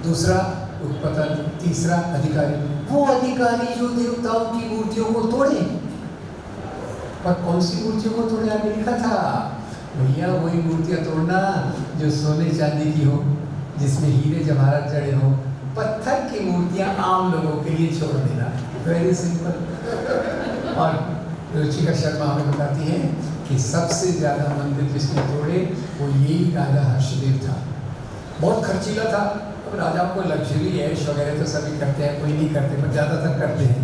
दूसरा उत्पतन, तीसरा अधिकारी। वो अधिकारी जो देवताओं की मूर्तियों को तोड़े। पर कौन सी मूर्तियों को तोड़े आगे लिखा था? भैया वही मूर्तियाँ तोड़ना जो सोने चांदी की हो, जिसमें हीरे जवाहरात जड़े हो। पत्थर की मूर्तियाँ आम लोगों के लिए छोड़ देना, वेरी सिंपल। और रुचिका शर्मा हमें बताती है कि सबसे ज़्यादा मंदिर जिसने तोड़े वो यही राजा हर्षदेव था। बहुत खर्चीला था। अब राजाओं को लग्जरी ऐश वगैरह तो सभी करते हैं, कोई नहीं करते पर ज़्यादातर करते हैं।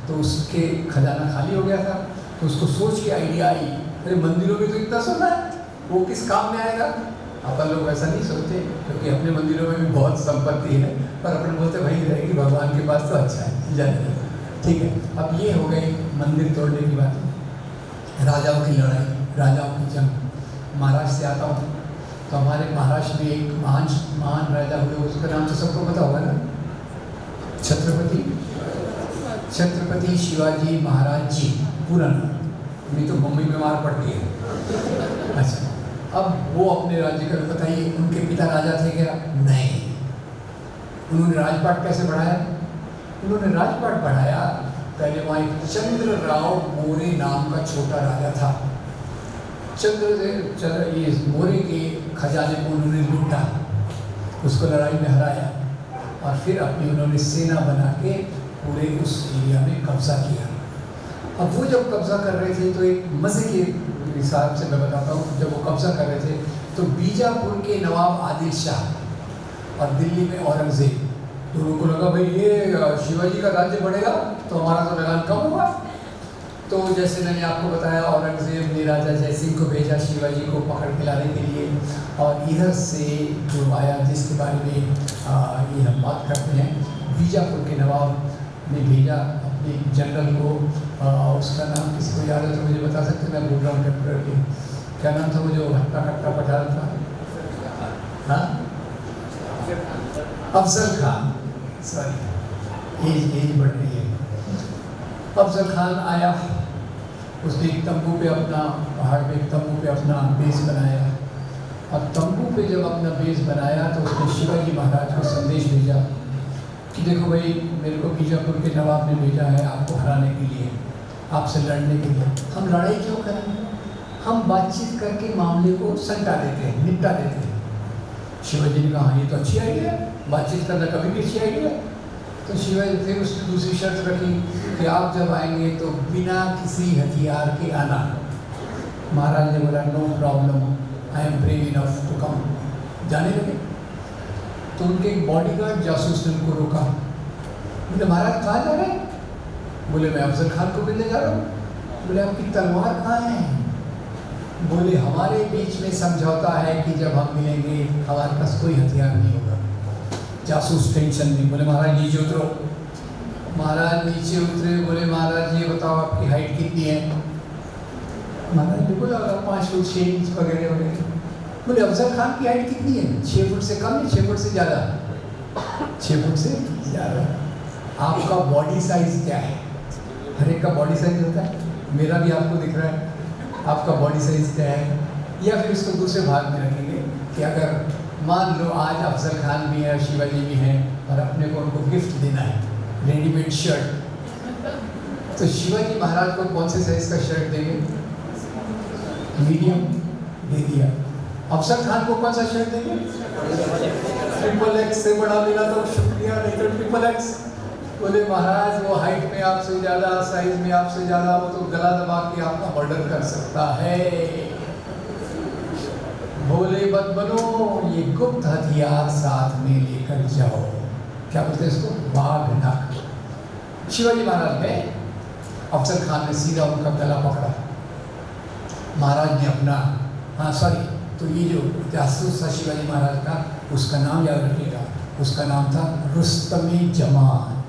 तो उसके खजाना खाली हो गया था। तो उसको सोच के आइडिया आई, अरे मंदिरों में तो इतना सोना है, वो किस काम में आएगा? अपन लोग ऐसा नहीं सोचते, क्योंकि अपने मंदिरों में भी बहुत संपत्ति है, पर अपन बोलते भाई रहेगी भगवान के पास तो अच्छा है, जाने। ठीक है, अब ये हो गई मंदिर तोड़ने की बात। राजाओं की लड़ाई, राजाओं की जंग। महाराष्ट्र से आता हूँ तो हमारे महाराष्ट्र में एक महान राजा हुए, उसका नाम तो सबको पता होगा ना, छत्रपति शिवाजी महाराज जी, पूरा नाम। नहीं तो मम्मी बीमार पड़ गई है। अच्छा, अब वो अपने राज्य का बताइए, उनके पिता राजा थे क्या? नहीं, उन्होंने राजपाट कैसे बढ़ाया? उन्होंने राजपाट बढ़ाया, पहले वहाँ एक चंद्रराव मोरे नाम का छोटा राजा था। ये मोरे के खजाने को उन्होंने लूटा, उसको लड़ाई में हराया और फिर अपनी उन्होंने सेना बना के पूरे उस एरिया में कब्जा किया। अब वो जब कब्जा कर रहे थे तो एक मज़े के हिसाब से मैं बताता हूँ, जब वो कब्जा कर रहे थे तो बीजापुर के नवाब आदिल शाह और दिल्ली में औरंगज़ेब, दोनों को लगा भाई ये शिवाजी का राज्य बढ़ेगा तो हमारा तो लगान कम होगा। तो जैसे मैंने आपको बताया, औरंगज़ेब ने राजा जयसिंह को भेजा शिवाजी को पकड़ के लाने के लिए, और इधर से जो आया जिसके बारे में ये हम बात करते हैं, बीजापुर के नवाब ने भेजा अपने जनरल को, उसका नाम किसी को याद है तो मुझे बता सकते हैं, मैं बोल रहा हूँ टेम्पररी, क्या नाम था वो जो हट्टा कट्टा पठार था? हाँ, अफजल खान, सॉरी एज बढ़ रही है। अफजल खान आया, उसने एक तंबू पे अपना, पहाड़ पे एक तंबू पे अपना बेस बनाया, और तंबू पे जब अपना बेस बनाया तो उसने शिवाजी महाराज को संदेश भेजा कि देखो भाई, मेरे को बीजापुर के नवाब ने भेजा है आपको हराने के लिए, आपसे लड़ने के लिए। हम लड़ाई क्यों करें, हम बातचीत करके मामले को सल्टा देते हैं, निपटा देते हैं। शिवाजी ने कहा हाँ ये तो अच्छी आइडिया है, बातचीत करना कभी भी अच्छी आइडिया है। तो शिवाजी फिर उसने दूसरी शर्त रखी कि आप जब आएंगे तो बिना किसी हथियार के आना। महाराज ने बोला no problem, I am brave enough to come. जाने लगे तो उनके एक बॉडीगार्ड जासूस ने उनको रोका, बोले महाराज कहाँ जा रहे हैं? बोले मैं अफजल खान को मिलने जा रहा हूँ। बोले आपकी तलवार कहाँ है? बोले हमारे बीच में समझौता है कि जब हम मिलेंगे हमारे पास कोई हथियार नहीं होगा। जासूस टेंशन में बोले महाराज नीचे उतरो। महाराज नीचे उतरे, बोले महाराज ये बताओ आपकी हाइट कितनी है? महाराज ने बोला 5 फुट 6 इंच वगैरह वगैरह। बोले अफजल खान की हाइट कितनी है? 6 फुट से कम है, 6 फुट से ज़्यादा? 6 फुट से ज़्यादा। आपका बॉडी साइज क्या है? हर एक का बॉडी साइज होता है, मेरा भी आपको दिख रहा है, आपका बॉडी साइज क्या है? या फिर इसको दूसरे भाग में रखेंगे कि अगर मान लो आज अफजल खान भी है, शिवाजी भी हैं, और अपने को उनको गिफ्ट देना है रेडीमेड शर्ट, तो शिवाजी महाराज को कौन से साइज का शर्ट देंगे? मीडियम दे दिया। अफजल खान को कौन सा शर्ट देंगे? XXX से बड़ा मिला तो शुक्रिया, नहीं तो XXX। बोले महाराज वो हाइट में आपसे ज़्यादा, साइज में आपसे ज़्यादा, वो तो गला दबा के आपका मर्डर कर सकता है। बोले मत बनो, ये गुप्त हथियार साथ में लेकर जाओ। क्या बोलते हैं इसको? बाघ नख। शिवाजी महाराज गए, अफजल खान ने सीधा उनका गला पकड़ा। महाराज ने अपना, हाँ सॉरी, तो ये जो जासूस था शिवाजी महाराज का, उसका नाम याद रखिएगा, उसका नाम था रुस्तम-ए-जमान।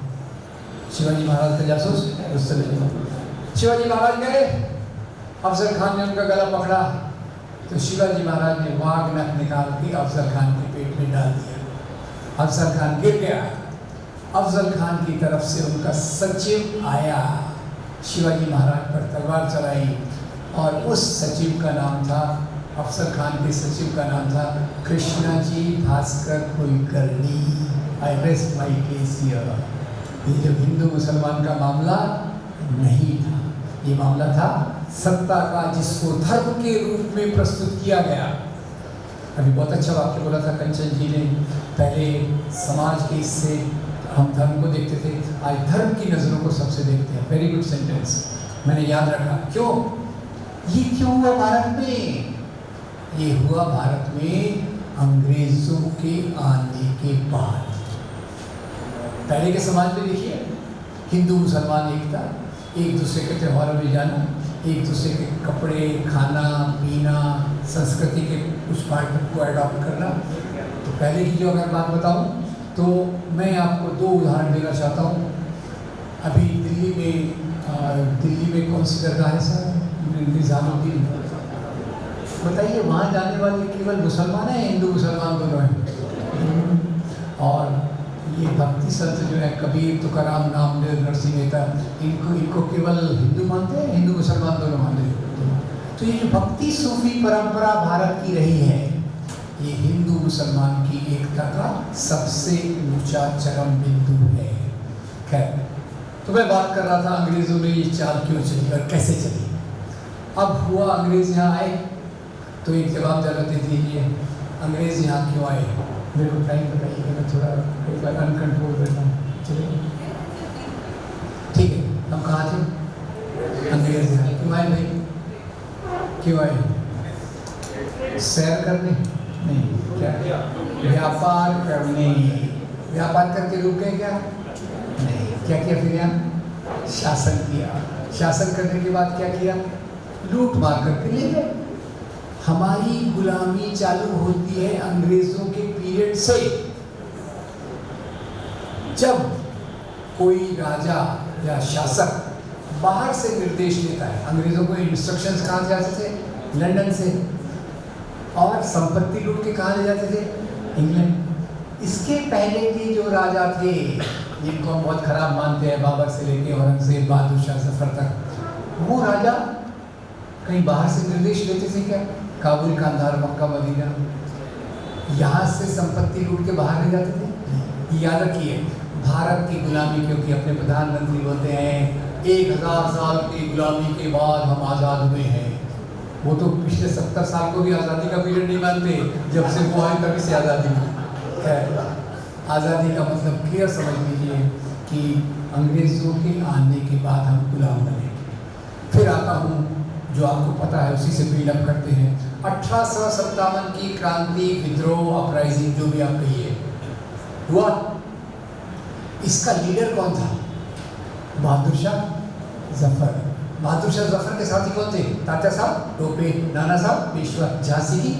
शिवाजी महाराज का जासूस रुस्तम-ए-जमान। शिवाजी महाराज गए, अफजल खान ने उनका गला पकड़ा, तो शिवाजी महाराज ने वाघ नख निकाल के अफजल खान के पेट में डाल दिया। अफजल खान गिर गया। अफजल खान की तरफ से उनका सचिव आया, शिवाजी महाराज पर तलवार चलाई, और उस सचिव का नाम था, अफजल खान के सचिव का नाम था कृष्णाजी भास्कर कुलकर्णी। आई रेस्ट माई केस हियर। ये जो हिंदू मुसलमान का मामला नहीं था, ये मामला था सत्ता का, जिसको धर्म के रूप में प्रस्तुत किया गया। अभी बहुत अच्छा वाक्य बोला था कंचन जी ने, पहले समाज के इससे हम धर्म को देखते थे, आज धर्म की नज़रों को सबसे देखते हैं। वेरी गुड सेंटेंस, मैंने याद रखा। क्यों? ये क्यों हुआ भारत में? ये हुआ भारत में अंग्रेजों के आने के बाद। पहले के समाज में देखिए, हिंदू मुसलमान एक था, एक दूसरे के त्योहारों में जाना, एक दूसरे के कपड़े, खाना पीना, संस्कृति के कुछ पार्ट को अडॉप्ट करना। तो पहले की जो अगर बात बताऊं तो मैं आपको 2 उदाहरण देना चाहता हूं। अभी दिल्ली में कौन सी दरगाह है सर? निज़ामुद्दीन। बताइए, वहाँ जाने वाले केवल मुसलमान हैं, हिंदू मुसलमान दोनों हैं? और ये भक्ति संत जो है, कबीर, तुकाराम, नामदेव, नरसिंह मेहता, इनको केवल हिंदू मानते हैं, हिंदू मुसलमान दोनों मानते हैं। तो ये जो भक्ति सूफी परंपरा भारत की रही है, ये हिंदू मुसलमान की एकता का सबसे ऊंचा चरम बिंदु है। खैर, तो मैं बात कर रहा था अंग्रेज़ों में ये चाल क्यों चली और कैसे चली। अब हुआ अंग्रेज़ यहाँ आए, तो एक जवाब ज़रा दे दीजिए, अंग्रेज़ यहाँ क्यों आए? मेरे को टाइम बताइए, मैं थोड़ा एक बार अनकंट्रोल रहता हूँ। चलिए ठीक है, हम कहाँ थे? अंग्रेज़ यहाँ क्यों आए भाई? क्यों आए? सैर करने? नहीं, क्या व्यापार करने? व्यापार करके रुक गए क्या? नहीं, क्या किया फिर यहाँ? शासन किया। शासन करने के बाद क्या किया? लूट मार करके ले गए। हमारी गुलामी चालू होती है अंग्रेजों के पीरियड से। जब कोई राजा या शासक बाहर से निर्देश लेता है, अंग्रेजों को इंस्ट्रक्शंस कहाँ से आते थे? लंदन से। और संपत्ति लूट के कहाँ ले जाते थे? इंग्लैंड। इसके पहले के जो राजा थे, जिनको हम बहुत खराब मानते हैं, बाबर से लेके औरंगजेब, बहादुर शाह, जफर तक, वो राजा कहीं बाहर से निर्देश लेते थे क्या? काबुल, कांधार, मक्का, मदीना, यहाँ से संपत्ति लूट के बाहर ले जाते थे। याद रखिए, भारत की गुलामी, क्योंकि अपने प्रधानमंत्री बोलते हैं 1000 साल की गुलामी के बाद हम आज़ाद हुए हैं। वो तो पिछले 70 साल को भी आज़ादी का पीरियड नहीं मानते, जब से वो आए तभी से आज़ादी है। आज़ादी का मतलब क्लियर समझ लीजिए कि अंग्रेज़ों के आने के बाद हम गुलाम बने। फिर आता हूँ, जो आपको पता है उसी से बिल्डअप करते हैं। 1857 की क्रांति, विद्रोह, अपराइजिंग, जो भी आप कहिए, हुआ। इसका लीडर कौन था? बहादुर शाह जफर। बहादुर शाह जफर के साथी कौन थे? तात्या साहब टोपे, नाना साहब पेशवा, झांसी की।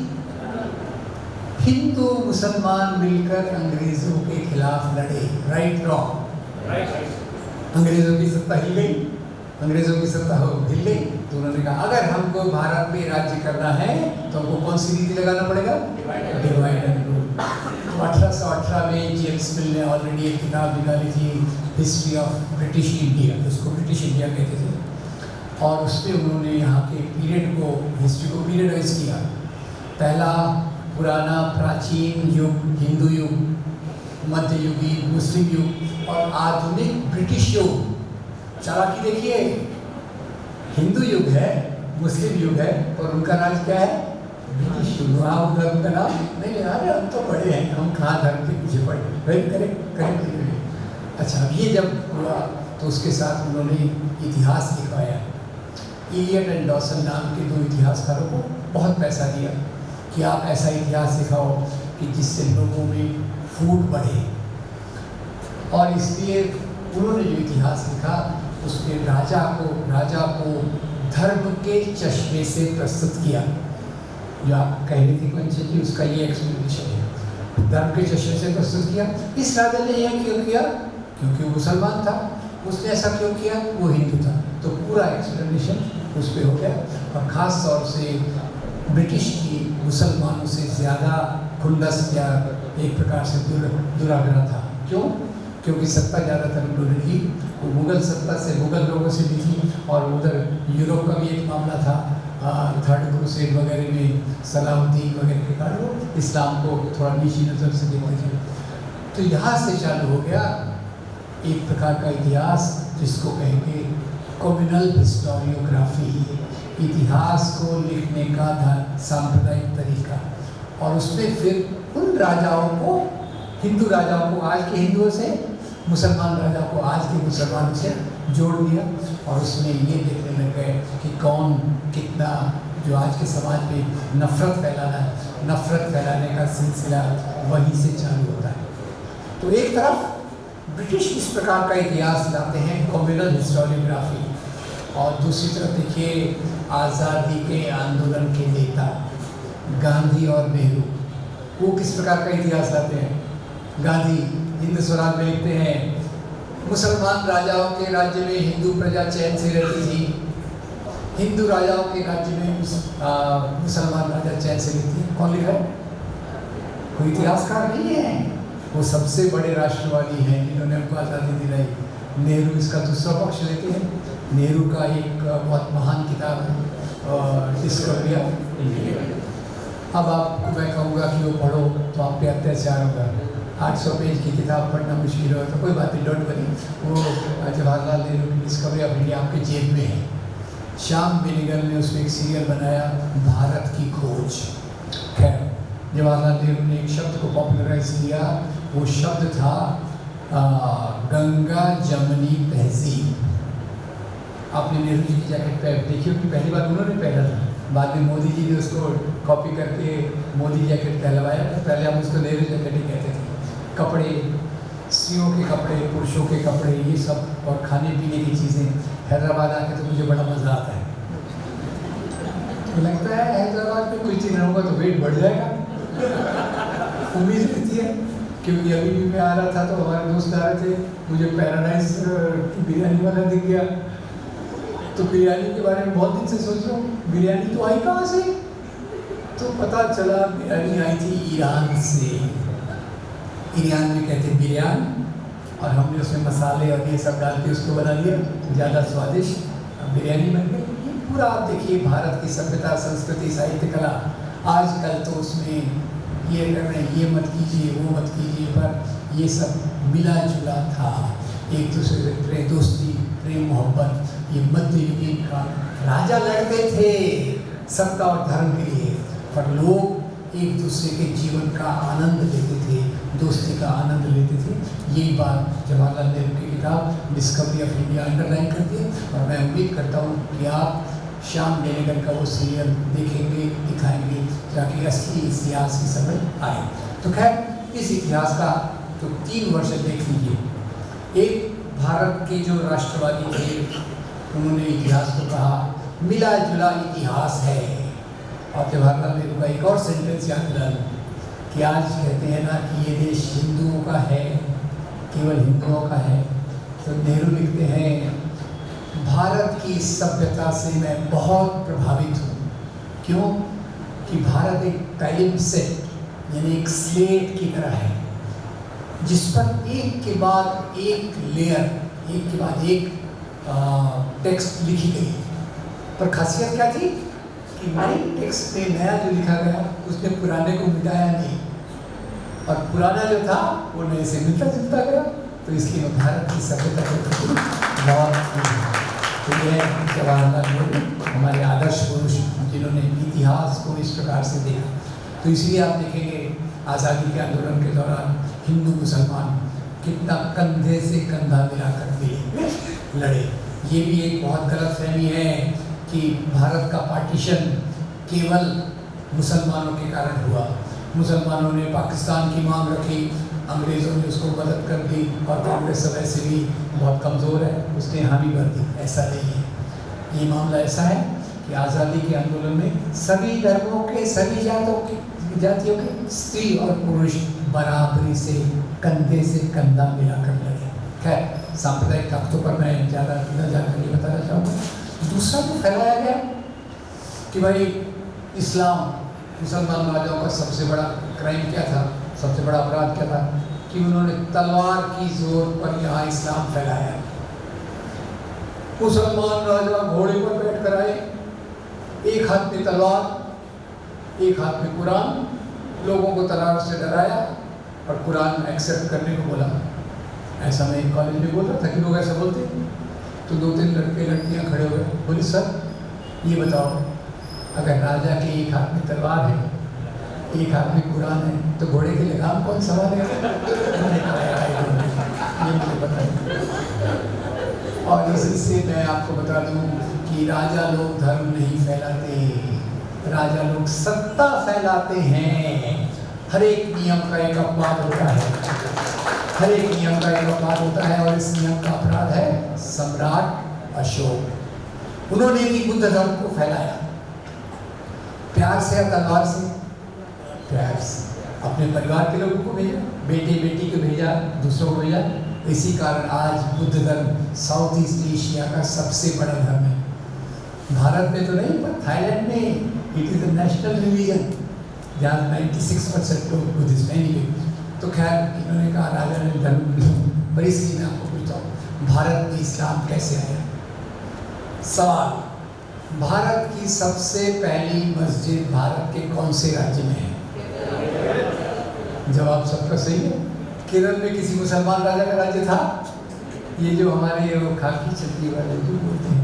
हिंदू मुसलमान मिलकर अंग्रेजों के खिलाफ लड़े। Right wrong? अंग्रेजों की सत्ता हिल गई, अंग्रेजों की सत्ता हिल गई, तो उन्होंने कहा अगर हमको भारत में राज्य करना है तो हमको कौन सी नीति लगाना पड़ेगा? Divide and rule. 1818 में जेम्स मिल ने ऑलरेडी एक किताब निकाली थी, हिस्ट्री ऑफ ब्रिटिश इंडिया, उसको ब्रिटिश इंडिया कहते थे, और उसमें उन्होंने यहाँ के पीरियड को, हिस्ट्री को पीरियडाइज किया। पहला पुराना प्राचीन युग, हिंदू युग, मध्ययुगी मुस्लिम युग, और आधुनिक ब्रिटिश युग। चालाकी देखिए, हिंदू युग है, मुस्लिम युग है, और उनका राज क्या है? ब्रिटिश युग। वहाँ धर्म का नाम नहीं लेना, हम तो बड़े हैं, हम कहाँ धर्म के पीछे पड़े? Very correct, correct. अच्छा, ये जब हुआ तो उसके साथ उन्होंने इतिहास लिखवाया। इलियट एंड डॉसन नाम के 2 इतिहासकारों को बहुत पैसा दिया कि आप ऐसा इतिहास लिखाओ कि जिससे लोगों में फूट बढ़े। और इसलिए उन्होंने जो इतिहास लिखा उसमें राजा को धर्म के चश्मे से प्रस्तुत किया। जो आप कह रही थी कंचन जी, उसका ये एक्सप्लेनेशन है, धर्म के चश्मे से प्रस्तुत किया। इस राजा ने यह क्यों किया? क्योंकि वो मुसलमान था। उसने ऐसा क्यों किया? वो हिंदू था। तो पूरा एक्सप्लेनेशन उस पर हो गया। और ख़ास तौर से ब्रिटिश की मुसलमानों से ज़्यादा खुंदस या एक प्रकार से दुराग्रह था। क्यों? क्योंकि सत्ता ज़्यादातर उन्होंने ली, वो मुग़ल सत्ता से, मुग़ल लोगों से ली थी। और उधर यूरोप का भी एक मामला था, थर्ड क्रूसेड वगैरह में सलाहुद्दीन वगैरह के कारण वो इस्लाम को थोड़ा नीची नज़र से देखते थे। तो यहाँ से चालू हो गया एक प्रकार का इतिहास, जिसको कहेंगे कम्युनल हिस्टोरियोग्राफी, इतिहास को लिखने का सांप्रदायिक तरीका। और उसमें फिर उन राजाओं को, हिंदू राजाओं को आज के हिंदुओं से, मुसलमान राजाओं को आज के मुसलमानों से जोड़ दिया। और उसमें ये देखने लग गए कि कौन कितना, जो आज के समाज में नफ़रत फैलाना है, नफ़रत फैलाने का सिलसिला वहीं से चालू होता है। तो एक तरफ ब्रिटिश इस प्रकार का इतिहास लाते हैं, कम्युनल हिस्टोरियोग्राफी, और दूसरी तरफ देखिए आज़ादी के आंदोलन के नेता गांधी और नेहरू, वो किस प्रकार का इतिहास लाते हैं। गांधी हिंद स्वराज में लिखते हैं, मुसलमान राजाओं के राज्य में हिंदू प्रजा चैन से रहती थी, हिंदू राजाओं के राज्य में मुसलमान राजा चैन से रहती है। कौन लिखा है? कोई इतिहासकार नहीं है, वो सबसे बड़े राष्ट्रवादी हैं जिन्होंने हमको आज़ादी दिलाई। नेहरू इसका दूसरा पक्ष लेते हैं। नेहरू का एक बहुत महान किताब है डिस्कवरी ऑफ इंडिया। अब आपको मैं कहूँगा कि वो पढ़ो, तो आप पे अत्याचार होगा, 800 पेज की किताब पढ़ना मुश्किल हो, तो कोई बात नहीं, डोंट वरी, वो जवाहरलाल नेहरू की डिस्कवरी ऑफ इंडिया आपके जेब में है। श्याम बेनेगल ने उसमें एक सीरियल बनाया, भारत की खोज। खैर, जवाहरलाल नेहरू ने एक शब्द को पॉपुलराइज किया, वो शब्द था गंगा जमनी तहजीब। आपने नेहरू जी की जैकेट देखी होगी, पहली बार उन्होंने पहना था, बाद में मोदी जी ने उसको कॉपी करके मोदी जैकेट कहलवाया, पहले हम उसको नेहरू जैकेट ही कहते थे। कपड़े, स्त्रियों के कपड़े, पुरुषों के कपड़े, ये सब, और खाने पीने की चीज़ें। हैदराबाद आके तो मुझे बड़ा मज़ा आता है, तो लगता है हैदराबाद में कुछ दिन होगा तो वेट बढ़ जाएगा, उम्मीद रहती है। क्योंकि अभी भी मैं आ रहा था तो हमारे दोस्त आ रहे थे, मुझे पैराडाइज बिरयानी वाला दिख गया, तो बिरयानी के बारे में बहुत दिन से सोच रहा हूँ, बिरयानी तो आई कहाँ से? तो पता चला बिरयानी आई थी ईरान से। ईरान में कहते हैं बिरयानी, और हमने उसमें मसाले और ये सब डाल के उसको बना दिया, ज़्यादा स्वादिष्ट बिरयानी बन गई। ये पूरा आप देखिए भारत की सभ्यता, संस्कृति, साहित्य, कला। आजकल तो उसमें ये कर रहे हैं, ये मत कीजिए, वो मत कीजिए, पर ये सब मिला जुला था, एक दूसरे से दोस्ती, प्रेम, मोहब्बत। ये मध्ययुगीन काल, राजा लड़ते थे सत्ता और धर्म के लिए, पर लोग एक दूसरे के जीवन का आनंद लेते थे, दोस्ती का आनंद लेते थे। यही बात जवाहरलाल नेहरू की किताब डिस्कवरी ऑफ इंडिया अंडरलाइन करती है, और मैं उम्मीद करता हूँ कि आप श्याम बेनेगल का वो सीरियल देखेंगे, दिखाएंगे, ताकि असली इतिहास की समझ आए। तो खैर, इस इतिहास का तो 3 वर्ष देख लीजिए। एक भारत के जो राष्ट्रवादी थे, उन्होंने इतिहास को कहा मिला जुला इतिहास है। और जवाहरलाल नेहरू का एक और सेंटेंस याद दिला लूँ कि आज कहते हैं ना कि ये देश हिंदुओं का है, केवल हिंदुओं का है, तो नेहरू लिखते हैं भारत की सभ्यता से मैं बहुत प्रभावित हूँ। क्यों? कि भारत एक टाइम सेट यानी एक स्लेट की तरह है, जिस पर एक के बाद एक लेयर, एक के बाद एक टेक्स्ट लिखी गई। पर खासियत क्या थी कि नई टेक्स्ट में नया जो लिखा गया उसने पुराने को मिटाया नहीं, और पुराना जो था वो नए से मिलता जुलता गया। तो इसलिए भारत की सभ्यता के प्रति बहुत तो ये जवाहरलाल नेहरू हमारे आदर्श पुरुष, जिन्होंने इतिहास को इस प्रकार से देखा। तो इसलिए आप देखेंगे आज़ादी के आंदोलन के दौरान हिंदू मुसलमान कितना कंधे से कंधा मिलाकर के लड़े। ये भी एक बहुत गलतफहमी है कि भारत का पार्टीशन केवल मुसलमानों के कारण हुआ। मुसलमानों ने पाकिस्तान की मांग रखी, अंग्रेज़ों ने उसको मदद कर दी, और कांग्रेस सब ऐसे भी बहुत कमज़ोर है, उसने हामी भर दी। ऐसा नहीं है, ये मामला ऐसा है कि आज़ादी के आंदोलन में सभी धर्मों के, सभी जातियों के स्त्री और पुरुष बराबरी से कंधे से कंधा मिलाकर लड़े। खैर, सांप्रदायिक ताकतों पर मैं ज़्यादा न जाकर ये बताना चाहूँगा। दूसरा तो फैलाया गया कि भाई इस्लाम, मुसलमान राजाओं का सबसे बड़ा क्राइम क्या था, सबसे बड़ा अपराध क्या था कि उन्होंने तलवार की जोर पर यहाँ इस्लाम फैलाया। मुसलमान राजा घोड़े पर बैठ कर आए, एक हाथ में तलवार, एक हाथ में कुरान, लोगों को तलवार से डराया और कुरान एक्सेप्ट करने को बोला। ऐसा मैं एक कॉलेज में बोल रहा था कि लोग ऐसा बोलते, तो 2-3 लड़के लड़कियाँ खड़े हो गए, बोले सर ये बताओ, अगर राजा के एक हाथ में तलवार है, एक हाथ में कुरान है, तो घोड़े के लगाम कौन संभालेगा? ये मुझे पता है। और इसी से मैं आपको बता दूं कि राजा लोग धर्म नहीं फैलाते, राजा लोग सत्ता फैलाते हैं। हर एक नियम का एक अपवाद होता है, हर एक नियम का एक अपवाद होता है, और इस नियम का अपराध है सम्राट अशोक। उन्होंने भी बुद्ध धर्म को फैलाया, प्यार से या तलवार से? प्यार से। अपने परिवार के लोगों को भेजा, बेटे बेटी को भेजा, दूसरों को भेजा। इसी कारण आज बुद्ध धर्म साउथ ईस्ट एशिया का सबसे बड़ा धर्म है। भारत में तो नहीं, पर थाईलैंड में it is the national religion, जहाँ 96% लोग बुद्धिस्ट नहीं। तो खैर, इन्होंने कहा राजा ने धर्म, पर इसलिए मैं आपको पूछता हूँ भारत में इस्लाम कैसे आया? सवाल, भारत की सबसे पहली मस्जिद भारत के कौन से राज्य में है? जवाब सबका सही है। केरल में किसी मुसलमान राजा का राज्य था? ये जो हमारे वो खाकी छतरी वाले जो बोलते हैं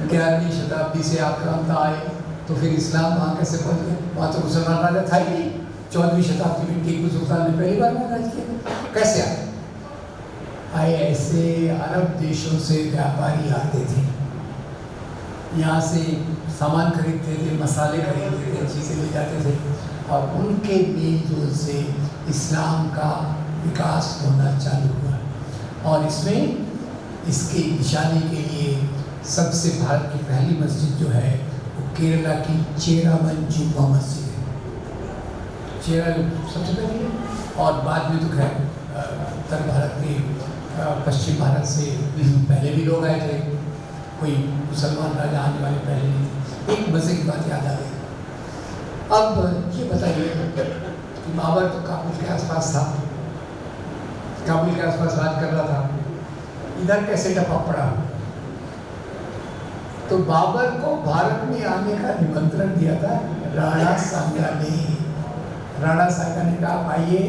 11वीं शताब्दी से आक्रांता आए तो फिर इस्लाम वहाँ कैसे पहुँच गया? वहाँ तो मुसलमान राजा था ही नहीं। 14वीं शताब्दी में टीपू सुल्तान ने पहली बार राज किया। कैसे आए? ऐसे अरब देशों से व्यापारी आते थे, यहाँ से सामान खरीदते थे, मसाले खरीदते थे, चीज़ें ले जाते थे और उनके मेल जोल से इस्लाम का विकास होना चालू हुआ। और इसमें इसकी निशानी के लिए सबसे भारत की पहली मस्जिद जो है वो केरला की चेरामन जुम्मा मस्जिद है। चेरा सबसे पहली है और बाद में तो खैर उत्तर भारत के पश्चिम भारत से पहले भी लोग आए थे। कोई मुसलमान राजा आने वाले पहले नहीं थे। एक मज़े की बात याद आ गई। अब ये बताइए कि बाबर तो काबुल के आसपास था, काबुल के आसपास राज कर रहा था, इधर कैसे टपा पड़ा? तो बाबर को भारत में आने का निमंत्रण दिया था राणा सांगा ने। राणा सांगा ने कहा आइए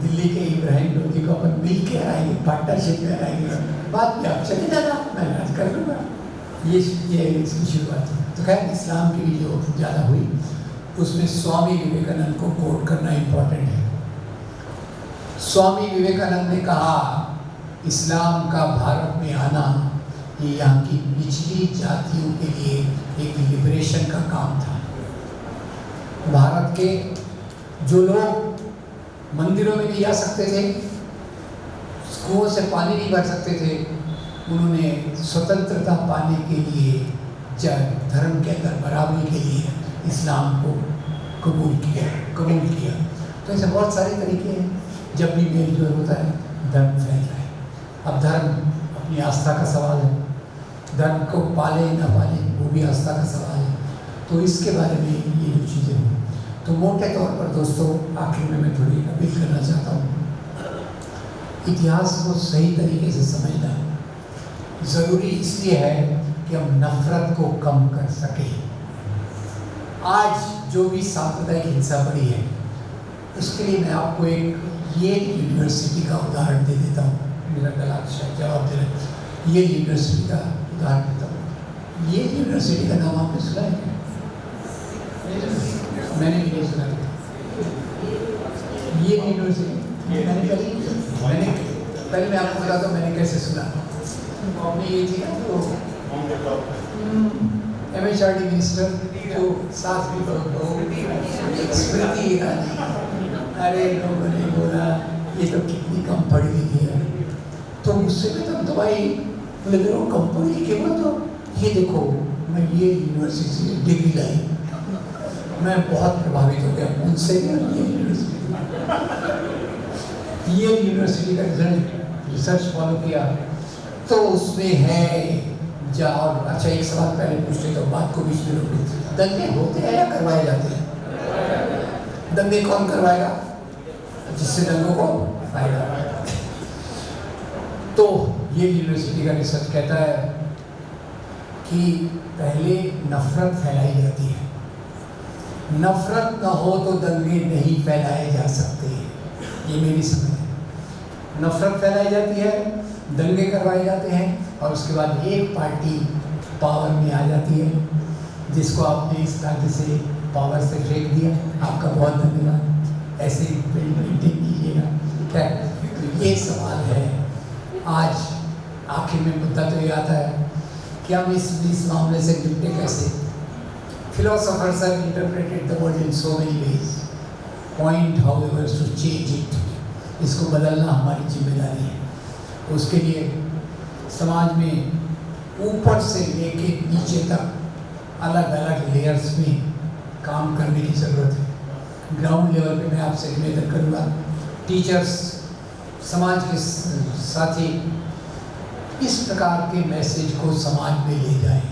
दिल्ली के इब्राहिम लोधी को अपन मिल के आएंगे, पार्टनरशिप में आएंगे, बाद में आप चले जाना, मैं राज कर लूँगा। ये इसकी शुरुआत थी। तो खैर इस्लाम की भी जो ज़्यादा हुई उसमें स्वामी विवेकानंद को कोट करना इम्पोर्टेंट है। स्वामी विवेकानंद ने कहा इस्लाम का भारत में आना ये यहाँ की निचली जातियों के लिए एक लिबरेशन का काम था। भारत के जो लोग मंदिरों में नहीं जा सकते थे, कुओं से पानी नहीं भर सकते थे, उन्होंने स्वतंत्रता पाने के लिए धर्म के अंदर बराबरी के लिए इस्लाम को कबूल किया। तो ऐसे बहुत सारे तरीके हैं। जब भी मेल जोल होता है धर्म फैल रहा है। अब धर्म अपनी आस्था का सवाल है, धर्म को पाले ना पाले वो भी आस्था का सवाल है। तो इसके बारे में ये जो चीज़ें हैं तो मोटे तौर पर दोस्तों आखिर में मैं थोड़ी अपील करना चाहता हूँ, इतिहास को सही तरीके से समझना ज़रूरी इसलिए है कि हम नफरत को कम कर सकें। आज जो भी सांप्रदायिक हिंसा बढ़ी है उसके लिए मैं आपको एक येल यूनिवर्सिटी का उदाहरण दे देता हूँ। मेरा गला शायद जवाब दे रहे। येल यूनिवर्सिटी का उदाहरण देता हूँ। येल यूनिवर्सिटी का नाम आपने सुना है? मैंने भी नहीं सुना। येल यूनिवर्सिटी मैंने पहले मैं आपको बताता हूँ मैंने कैसे सुना। आपने ये थी ना तो MHRD मिनिस्टर जो सास भी स्मृति ईरानी, अरे लोगों ने बोला ये तो कितनी कम पढ़ी लिखी है, तो मुझसे भी तो भाई बोले देखो कम पढ़ी लिखी हो तो ये देखो मैं ये यूनिवर्सिटी से डिग्री लाई, मैं बहुत प्रभावित हो गया उनसे। ये यूनिवर्सिटी का रिसर्च फॉलो किया तो उसमें है और अच्छा एक सवाल पहले पूछते तो बात को बीच में रोक दी। दंगे होते हैं या करवाए जाते हैं? दंगे कौन करवाएगा? जिससे दंगों को फायदा। तो ये यूनिवर्सिटी का रिसर्च कहता है कि पहले नफरत फैलाई जाती है, नफरत न हो तो दंगे नहीं फैलाए जा सकते। ये मेरी समझ है। नफरत फैलाई जाती है, दंगे करवाए जाते हैं और उसके बाद एक पार्टी पावर में आ जाती है जिसको आपने इस राज्य से पावर से फेंक दिया। आपका बहुत धन्यवाद। ऐसे ही पेंटिंग कीजिएगा। क्या तो ये सवाल है आज आखिर में मुद्दा तो ये आता है कि हम इस मामले से निपटे कैसे। Philosophers have interpreted the world in so many ways. Point, however, is to change it. इसको बदलना हमारी जिम्मेदारी है। उसके लिए समाज में ऊपर से लेके नीचे तक अलग अलग लेयर्स में काम करने की ज़रूरत है। ग्राउंड लेवल पे मैं आपसे निवेदन करूँगा, टीचर्स, समाज के साथी इस प्रकार के मैसेज को समाज में ले जाएं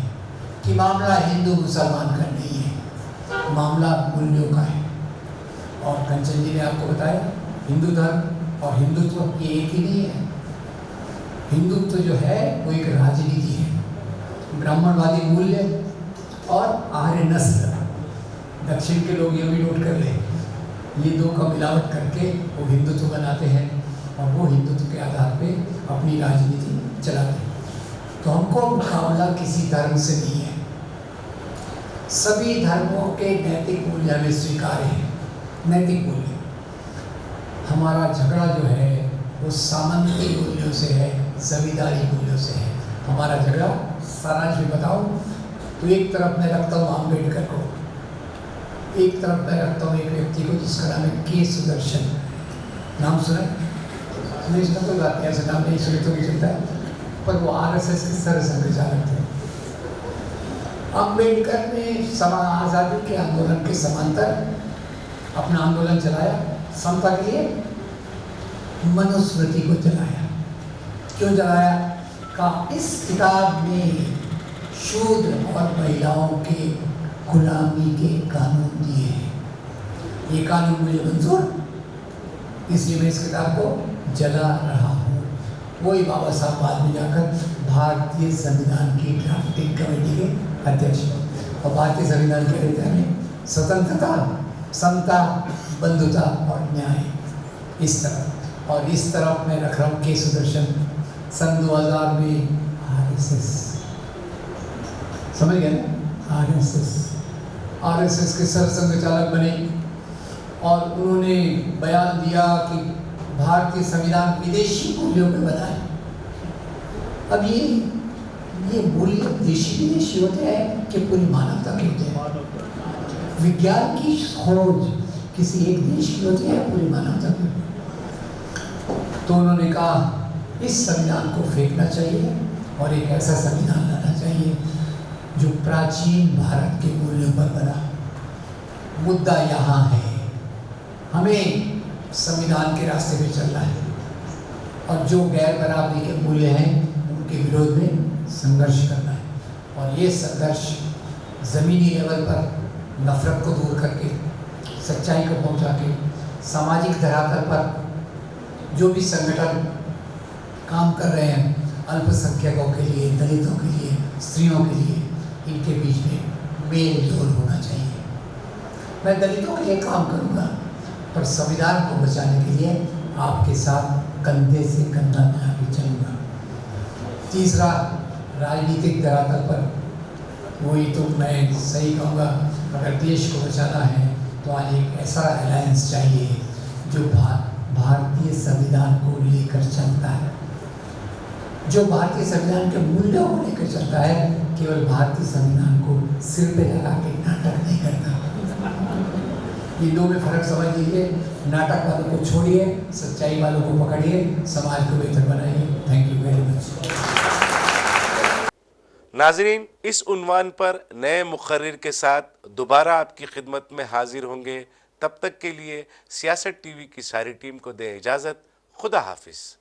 कि मामला हिंदू मुसलमान का नहीं है, मामला मूल्यों का है। और कंचन जी ने आपको बताया हिंदू धर्म और हिंदुत्व ये एक ही नहीं है। हिंदुत्व जो है वो एक राजनीति है, ब्राह्मणवादी मूल्य और आर्य नस्ल। दक्षिण के लोग ये भी नोट कर लें, ये दो का मिलावट करके वो हिंदुत्व बनाते हैं और वो हिंदुत्व के आधार पे अपनी राजनीति चलाते हैं। तो हमको मुकाबला किसी धर्म से नहीं है, सभी धर्मों के नैतिक मूल्य हमें स्वीकार्य है। नैतिक मूल्य, हमारा झगड़ा जो है वो सामंती मूल्यों से है, जमींदारी मूल्यों से है। हमारा झगड़ा सारांश में बताओ तो एक तरफ मैं रखता हूँ अम्बेडकर को, एक तरफ मैं रखता हूँ एक व्यक्ति को जिसका नाम है के सुदर्शन। नाम सुना नहीं? सुना? कोई बात नहीं, ऐसा नाम नहीं सुने तो नहीं चलता है, पर वो आरएसएस के सरसंघचालक थे। अम्बेडकर ने आज़ादी के आंदोलन के समांतर अपना आंदोलन चलाया, समता के लिए मनुस्मृति को चलाया। क्यों चलाया? का इस किताब में शूद्र और महिलाओं के गुलामी के कानून दिए हैं, ये कानून मुझे मंजूर, इसलिए मैं इस किताब को जला रहा हूँ। वही बाबा साहब बाद में जाकर भारतीय संविधान की ड्राफ्टिंग कमेटी के अध्यक्ष, और भारतीय संविधान के कहते हैं स्वतंत्रता, समता, बंधुता और न्याय, इस तरफ। और इस तरफ मैं रख रहा हूँ के सुदर्शन, सन 2000 में आरएसएस, समझ गए ना? आरएसएस के सरसंघचालक बने और उन्होंने बयान दिया कि भारतीय संविधान विदेशी मूल्यों पे बना है। अब ये मूल्य देशी विदेशी होते हैं कि पूरी मानवता के होते हैं? विज्ञान की खोज किसी एक देश की होती है, पूरी मानवता की। तो उन्होंने कहा इस संविधान को फेंकना चाहिए और एक ऐसा संविधान लाना चाहिए जो प्राचीन भारत के मूल्यों पर बना। मुद्दा यहाँ है, हमें संविधान के रास्ते पे चलना है और जो गैर बराबरी के मूल्य हैं उनके विरोध में संघर्ष करना है। और ये संघर्ष ज़मीनी लेवल पर नफरत को दूर करके, सच्चाई को पहुंचा के, सामाजिक धरातल पर जो भी संगठन काम कर रहे हैं अल्पसंख्यकों के लिए, दलितों के लिए, स्त्रियों के लिए, इनके बीच में मेल जोल होना चाहिए। मैं दलितों के लिए काम करूँगा पर संविधान को बचाने के लिए आपके साथ कंधे से कंधा मिला के चलूँगा। तीसरा, राजनीतिक धरातल पर वही तो मैं सही कहूँगा, अगर देश को बचाना है तो आज एक ऐसा अलायंस चाहिए जो भारतीय संविधान को लेकर चलता है, जो भारतीय संविधान के मूल्यों को लेकर चलता है, केवल भारतीय संविधान को सिर पे लगा के नाटक नहीं करता। ये दो में फर्क समझ लीजिए। नाटक वालों को छोड़िए, सच्चाई वालों को पकड़िए, समाज को बेहतर बनाइए। Thank you very much. नाजरीन, इस उन्वान पर नए मुखर्रिर के साथ दोबारा आपकी खिदमत में हाजिर होंगे। तब तक के लिए सियासत टीवी की सारी टीम को दें इजाज़त। खुदा हाफिज़।